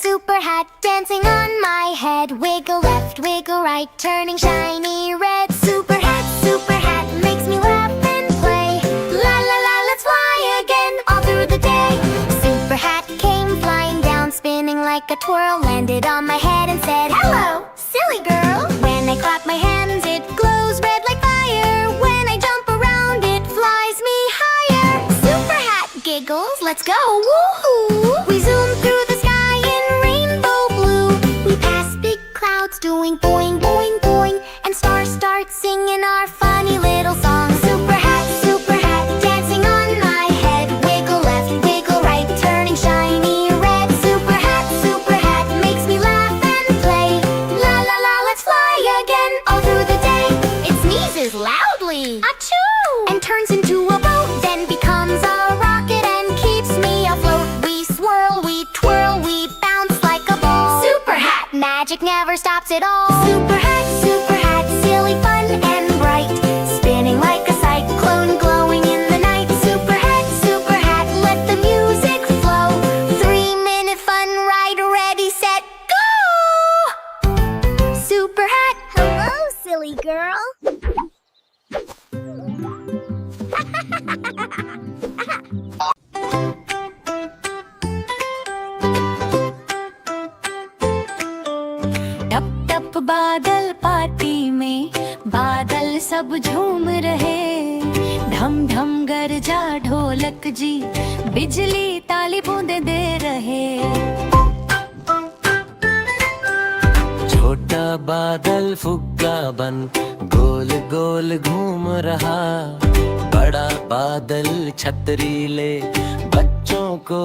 S2: Super hat, dancing on my head. Wiggle left, wiggle right, turning shiny red. Super hat makes me laugh and play. La la la, let's fly again all through the day. Super hat came flying down, spinning like a twirl, landed on my head and said hello. silly girl. When I clap my hands, it glows red like fire. When I jump around, it flies me higher. Super hat giggles, let's go, woohoo! We zoom through the sky in rainbow blue. We pass big clouds doing boing, boing, boing. And stars start singing our funny little song. Super hat, dancing on my head. Wiggle left, wiggle right, turning shiny red. Super hat makes me laugh and play. La la la, let's fly again. All through the day, it sneezes loudly. Achoo! And turns into a boat, then becomes a rocket and keeps me afloat. We swirl, we twirl, we bounce like a ball. Super hat, magic never stops at all. Super hat, silly, fun and bright. Spinning like a cyclone, glowing in the night. Super hat, let the music flow. 3-minute fun ride, ready, set, go! Super hat, hello, silly girl.
S7: टप टप बादल party में, बादल सब झूम रहे। ढम ढम गरजा ढोलक जी, बिजली ताली बूंदे दे रहे।
S9: छोटा बादल फुग्गा बन गोल गोल घूम रहा। बड़ा बादल छतरी ले बच्चों को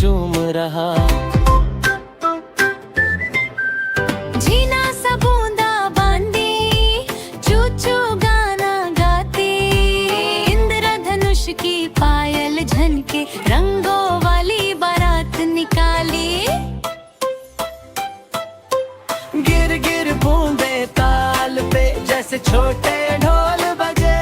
S9: चूम रहा।
S7: जीना सा बूंदा बांदी, चू चू गाना गाती। इंद्रधनुष की पायल झनके, रंगों वाली बारात निकाली।
S9: गिर गिर बूंदे ताल पे, जैसे छोटे ढोल बजे।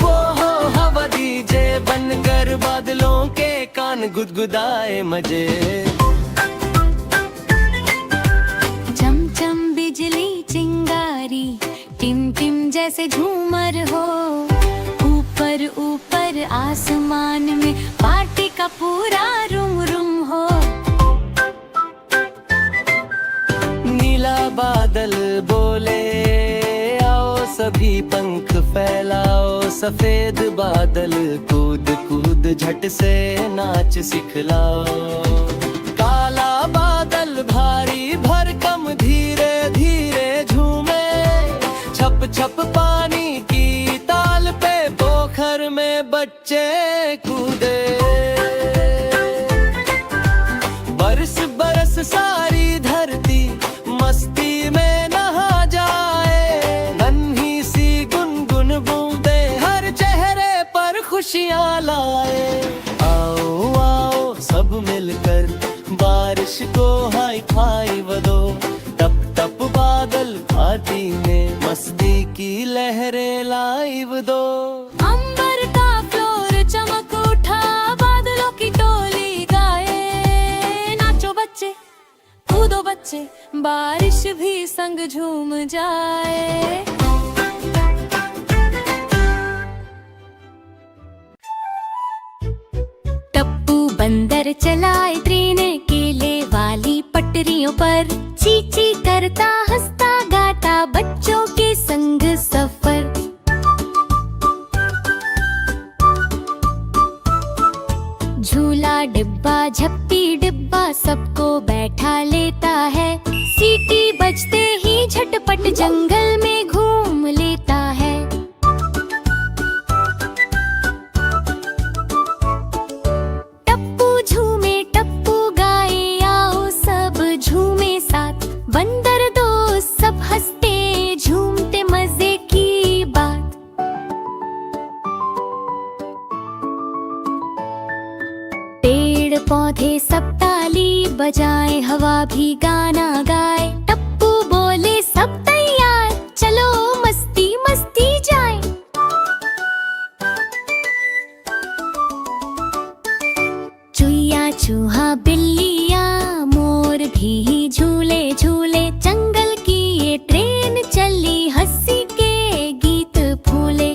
S9: वो हो हवा डीजे बनकर, बादलों के कान गुदगुदाए मजे।
S7: चमचम बिजली चिंगारी, टिम टिम जैसे झूमर हो। ऊपर ऊपर आसमान में पार्टी का पूरा रुम रुम हो।
S9: नीला बादल बोले, आओ सभी पंख फैलाओ। सफेद बादल कूद कूद झट से नाच सिखलाओ। काला बादल भारी भरकम धीरे धीरे झूमे। छप छप पानी की ताल पे, पोखर में बच्चे कूदे। बरस बरस सारी धरती मस्ती में नहा जाए। नन्ही सी गुनगुन बूंदे हर चेहरे पर खुशियाँ लाए। आओ आओ सब मिलकर बारिश को हाई फाई बदो। टप टप बादल पार्टी में मस्ती की लहरें लाइव दो।
S7: अंबर का फ्लोर चमक उठा, बादलों की टोली गाए। नाचो बच्चे, कूदो बच्चे, बारिश भी संग झूम जाए। टप्पू बंदर चलाए ट्रेन, केले वाली पटरियों पर। ची ची करता हंसता गाता, बच्चों के संग सफर। झूला डिब्बा झप्पी डिब्बा, सबको बैठा लेता है। सीटी बजते ही झटपट जंगल में घूम लेता है। टप्पू झूमे टप्पू गाए, आओ सब झूमे साथ। बंदर दोस्त सब हंसते झूमते, मजे की बात। पेड़ पौधे सब ताली बजाए, हवा भी गाना गाए। टप्पू बोले सब तैयार, चलो मस्ती मस्ती जाए। चुईया चूहा बिल्लियाँ मोर भी झूले झूले। जंगल की ये ट्रेन चली, हंसी के गीत फूले।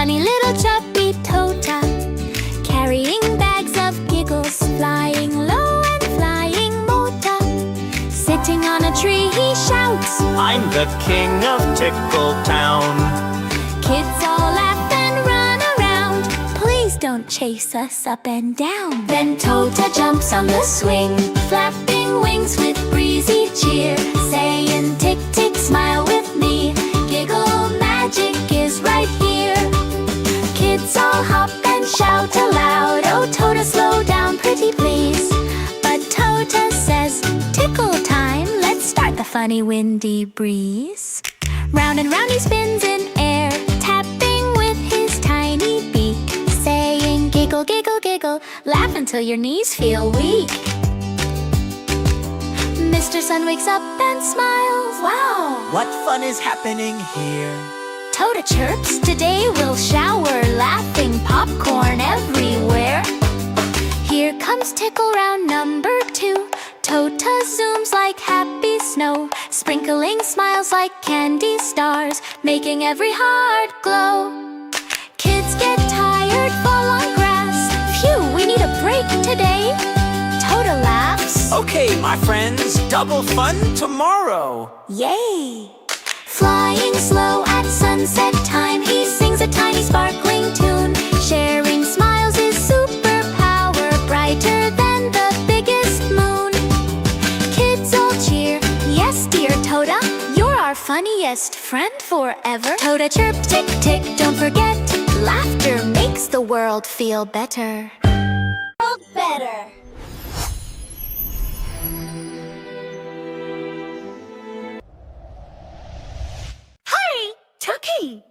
S2: funny little chubby Tota, carrying bags of giggles, flying low and flying Mota. Sitting on a tree he shouts,
S9: I'm the king of Tickletown.
S2: kids all laugh and run around. Please don't chase us up and down. Then Tota jumps on the swing, flapping wings with breezy cheer, saying tick tick smile with me, giggle magic is right here. Kids all hop and shout aloud, oh Tota slow down pretty please. But Tota says, tickle time, let's start the funny windy breeze. Round and round he spins in air, tapping with his tiny beak, saying giggle giggle giggle, laugh until your knees feel weak. Mr. Sun wakes up and smiles, wow,
S9: What fun is happening here?
S2: Tota chirps, today we'll shower laughing popcorn everywhere. Here comes tickle round number 2. Tota zooms like happy snow, sprinkling smiles like candy stars, making every heart glow. Kids get tired, fall on grass. Phew, we need a break today. Tota laughs,
S9: Okay, my friends, double fun tomorrow.
S2: yay! Flying slow at sunset time, he sings a tiny sparkling tune. Sharing smiles is superpower, brighter than the biggest moon. Kids all cheer, yes dear Tota, you're our funniest friend forever. Tota chirp tick tick, don't forget, laughter makes the world feel better. Better. Hi, Tucky!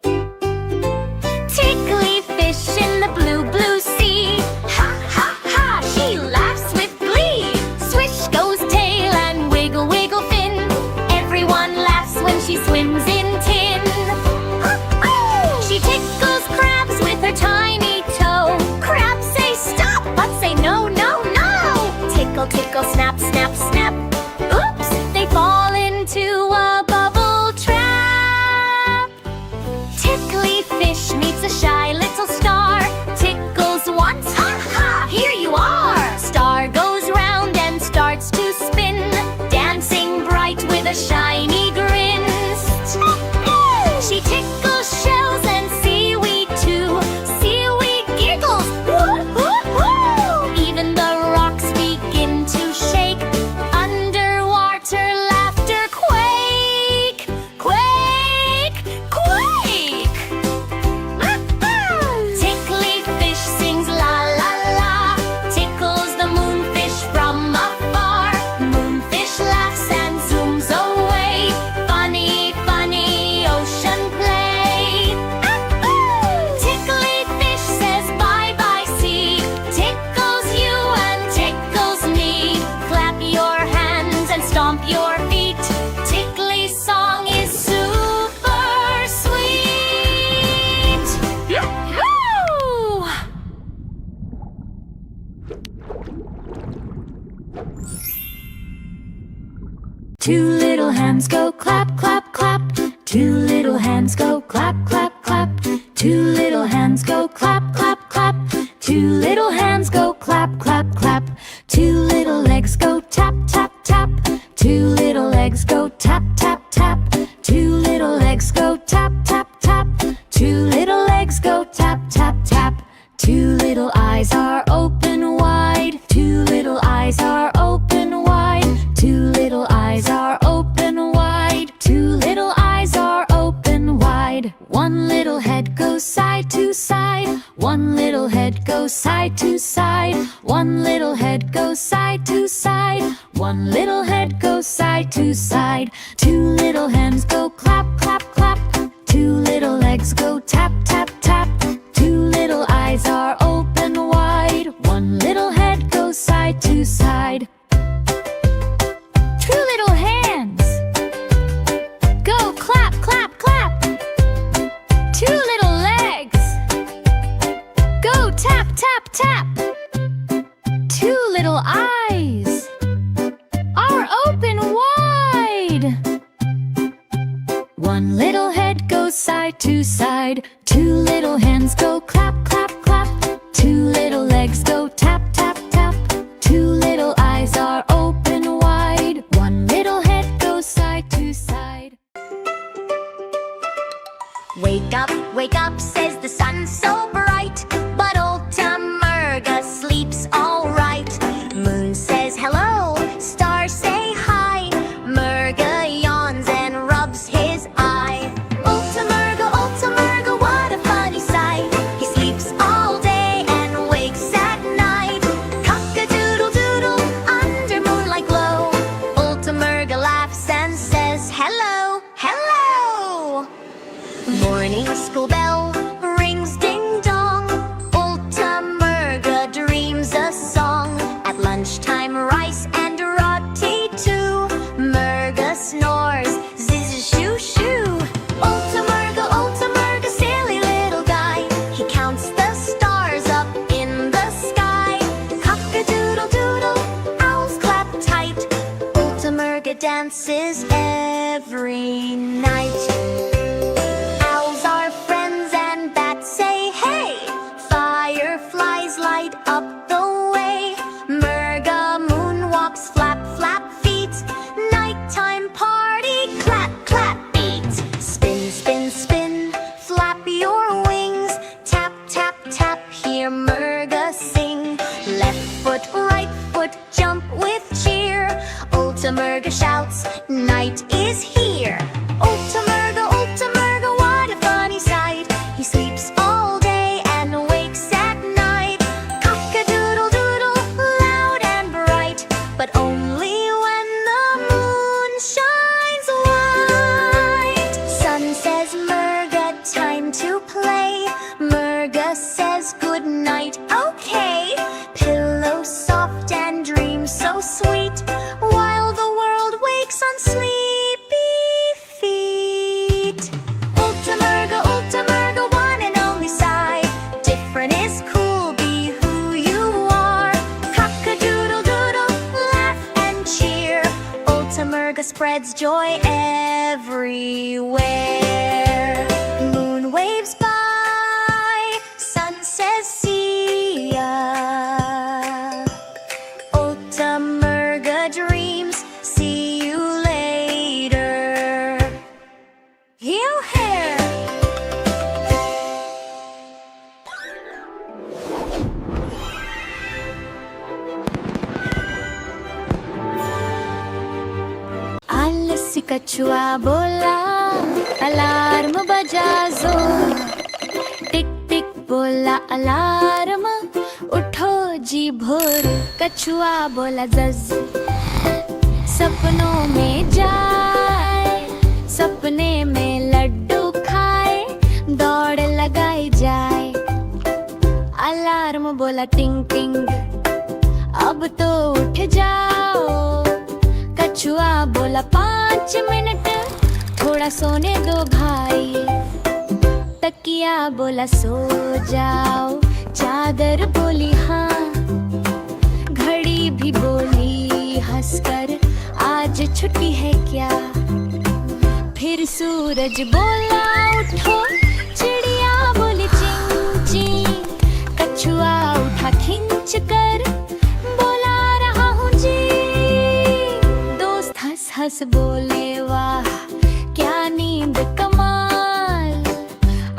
S2: Tickly fish in the blue, blue sea. Ha, ha, ha, she laughs with glee. Swish goes tail and wiggle, wiggle fin. Everyone laughs when she swims in tin. She tickles crabs with her tiny toe. Crabs say stop, but say no, no, no. Tickle, tickle, snap, snap, snap. Oops, they fall into a bubble trap. Tickly fish meets a shy little star. Tickles once, ha ha, here you are. Star goes round and starts to spin, dancing bright with a shiny grin. She tickles shells and seaweed too. Seaweed giggles, woo, woo, woo. Even the rocks begin to shake. Underwater laughter quake, quake, quake. Tickly fish sings la la la, tickles the moonfish from afar. Moonfish laughs and zooms away. Funny, funny ocean play. Tickly fish says bye bye sea, tickles you and tickles me. Clap your hands and stomp your feet. Tickly song is super sweet. Woo! Two little hands go clap, clap, clap. Two little hands go clap, clap, clap. Two little hands go clap, clap, clap. Two little hands go clap, clap, clap. Two little legs go tap, tap, tap. Two little legs go tap, tap, tap. Two little legs go tap, tap, tap. Two little legs go tap, tap, tap. Two little eyes are open wide. Two little eyes are open wide. Two little eyes are open wide. Two little eyes are open wide. One little head goes side to side. One little head goes side to side. One little head goes side to side. One little head goes side to side. Two little hands go clap, clap, clap. Two little legs go tap, tap, tap. Two little eyes are open wide. One little head goes side to side. Two little hands go clap, clap, clap. Two little legs go tap, tap, tap. Two little eyes are open wide. One little head goes side to side. Two
S7: Two little hands go clap, clap, clap. Two little legs go tap, tap, tap. Two little eyes are open wide. One little head goes side to side.
S2: Wake up, says the sun so bright. But old Tamurga sleeps all right. Moon says hello, stars say hi. Murga yawns and rubs his eye. Old Tamurga, what a funny sight. He sleeps all day and wakes at night. Cock-a-doodle-doodle under moonlight glow. Old Tamurga laughs and says hello, hello. Morning school bell rings ding dong. Old Tamurga dreams a song. At lunchtime rice and roti too. Murga snores, ziz shoo shoo. Old Tamurga, silly little guy. He counts the stars up in the sky. Cock-a-doodle-doodle, owls clap tight. Old Tamurga dances every night. Owls are friends and bats say hey. Fireflies light up the way. Murga moon walks flap, flap feet. Nighttime party, clap, clap beat. Spin, spin, spin, flap your wings. Tap, tap, tap, hear Murga sing. Left foot, right foot, jump with cheer. Old Tamurga shouts, night is here. Old Tamurga, what a funny sight. He sleeps all day and wakes at night. Cock-a-doodle-doodle, loud and bright. But only when the moon shines white. Sun says, Murga, time to play. Murga says, good night, okay. Pillow soft and dreams so sweet. While the world wakes on sleepy feet. Old Tamurga, one and only sigh. Different is cool, be who you are. Cock-a-doodle-doodle, laugh and cheer. Old Tamurga spreads joy everywhere. Moon waves by, sun says see ya. Old Tamurga dreams, see you later. You here.
S7: आलसी कछुआ बोला, alarm बजा जोर। टिक टिक बोला alarm, उठो जी भोर। कछुआ बोला जज, सपनों में जाए। सपने में लड्डू खाए, दौड़ लगाई जाए। अलार्म बोला टिंग टिंग, अब तो उठ जाओ। कछुआ बोला 5 मिनट, थोड़ा सोने दो भाई। तकिया बोला सो जाओ, चादर बोली हाँ। घड़ी भी बोली हंसकर, आज छुट्टी है क्या। फिर सूरज बोला उठो, चिड़िया बोली चिंग चिंग। कछुआ उठा खिंच कर, बोला रहा हूँ जी। दोस्त हंस हंस बोले वाह, क्या नींद कमाल।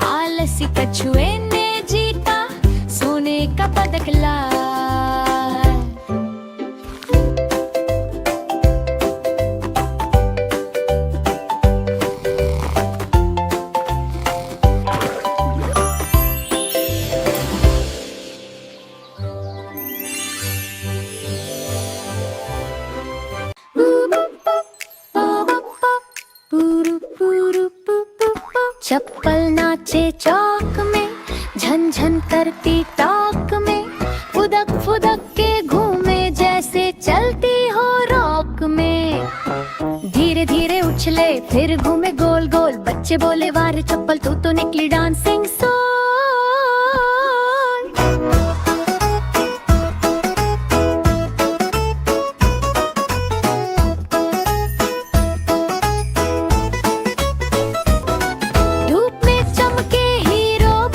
S7: आलसी कछुए ने जीता, सोने का पदक लाल। चप्पल नाचे चौक में, झन झन करती टॉक में। फुदक फुदक के घूमे, जैसे चलती हो रॉक में। धीरे धीरे उछले, फिर घूमे गोल गोल। बच्चे बोले वारे चप्पल, तू तो निकली डांसिंग सोल। धूप में चमके हीरो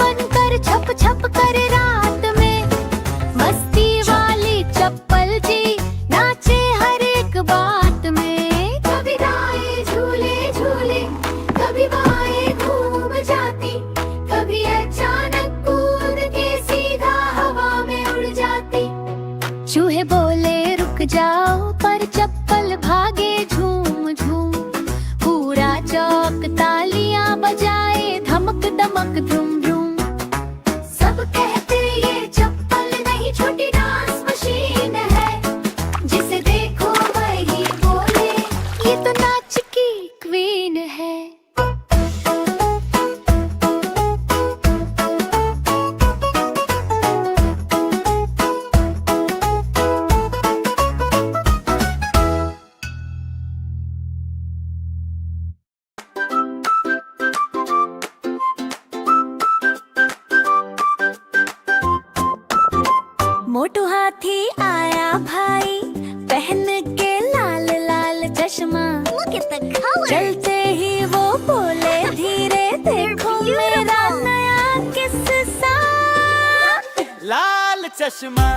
S9: लाल चश्मा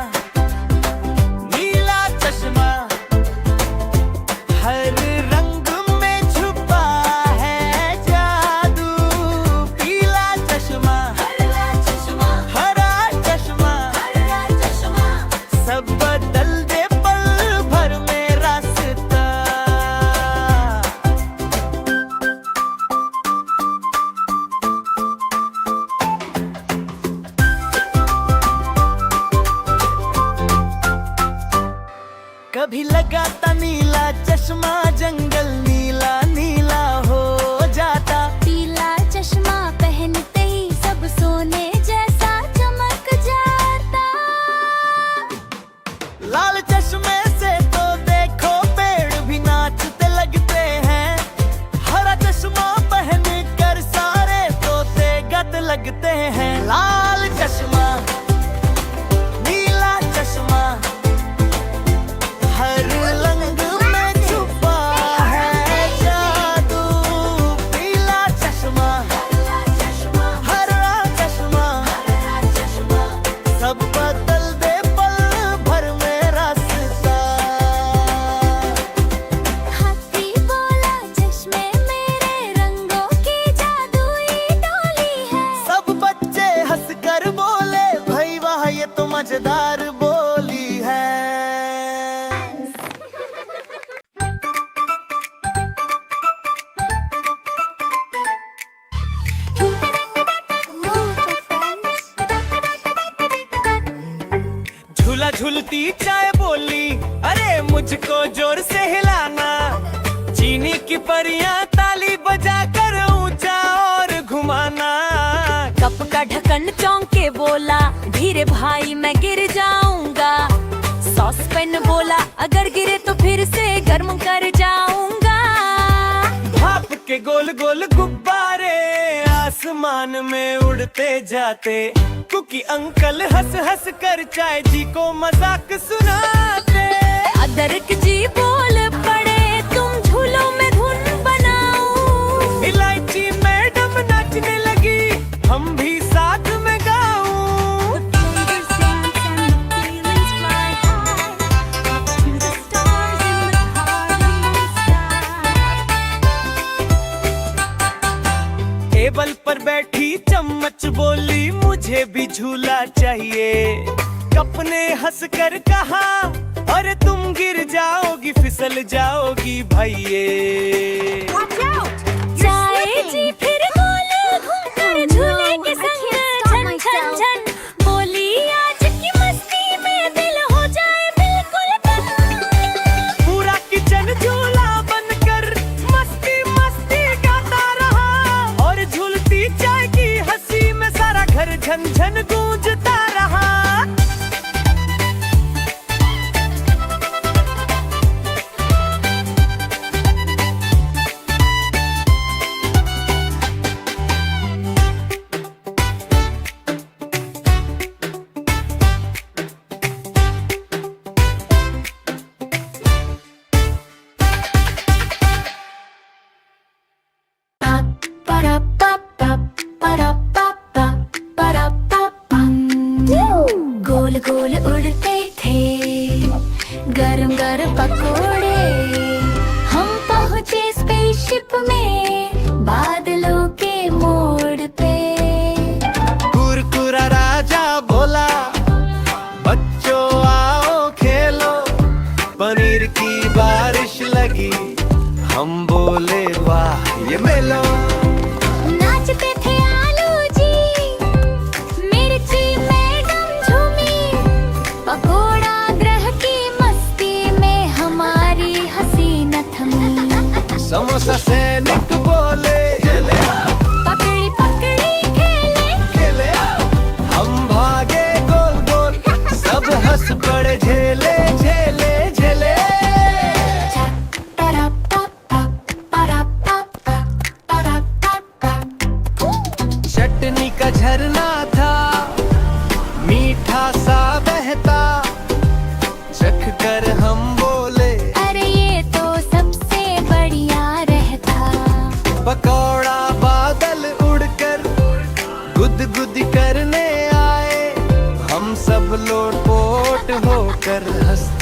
S9: नीला चश्मा हर रंग में छुपा है जादू पीला चश्मा हरा चश्मा सब बदल दे पल भर में रास्ता कभी लगाता नीला चश्मा जंगल नीला नीला हो जाता
S2: पीला चश्मा पहनते ही सब सोने जैसा चमक जाता
S9: लाल चश्मे से तो देखो पेड़ भी नाचते लगते हैं हरा चश्मा पहन कर सारे तोते गद लगते हैं लाल चश्मा नीला चश्मा हर रंग में छुपा है जादू पीला चश्मा हरा चश्मा सब बदल दे पल भर में रास्ता
S2: हाथी बोला चश्मे मेरे रंगों की जादुई टोली है
S9: सब बच्चे हंस कर बोले भाई वाह ये तो मजेदार बोली है झूला झूलती चाय बोली अरे मुझको जोर से हिलाना चीनी की परियां ताली बजाकर ऊंचा और घुमाना
S3: कप का ढक्कन चौंक के बोला धीरे भाई मैं गिर जाऊंगा सॉसपेन बोला अगर गिरे तो फिर से गर्म कर जाऊंगा
S9: भाप के गोल गोल गुब्बारे आसमान में उड़ते जाते कुकी अंकल हंस हंस कर चाय जी को मजाक सुनाते
S3: अदरक जी बोल पड़े तुम झूलों में धुन बनाओ
S9: इलायची मैडम नाचने लगी हम भी साथ में गाऊं टेबल पर बैठी चम्मच बोली मुझे भी झूला चाहिए कप ने हंस कर कहा अरे तुम गिर जाओगी फिसल जाओगी भैये
S3: चाय जी फिर बोले घूमकर झूले के संग झन झन झन बोली आज की मस्ती में दिल हो जाए बिल्कुल बंद
S9: पूरा किचन झूला बनकर मस्ती मस्ती गाता रहा और झूलती चाय की हंसी में सारा घर झन झन गूंजता रहा
S7: गोल गोल उड़ते थे गरम गरम पकोड़े हम पहुँचे स्पेसशिप में बादलों के मोड़ पे
S9: कुरकुरा राजा बोला बच्चों आओ खेलो पनीर की बारिश लगी हम बोले वाह ये मेलो
S2: नाचते थे आलू जी मिर्ची मैडम झूमी पकोड़ा ग्रह की मस्ती में हमारी हंसी न थमी
S9: समोसा सैनिक बोले
S2: पकड़ी पकड़ी खेले
S9: हम भागे गोल गोल सब हंस पड़े झेले झेले झेले चटनी का झरना था मीठा सा बहता चख कर हम बोले
S2: अरे ये तो सबसे बढ़िया रहता
S9: पकौड़ा बादल उड़कर गुद गुद करने आए हम
S5: कर हंसते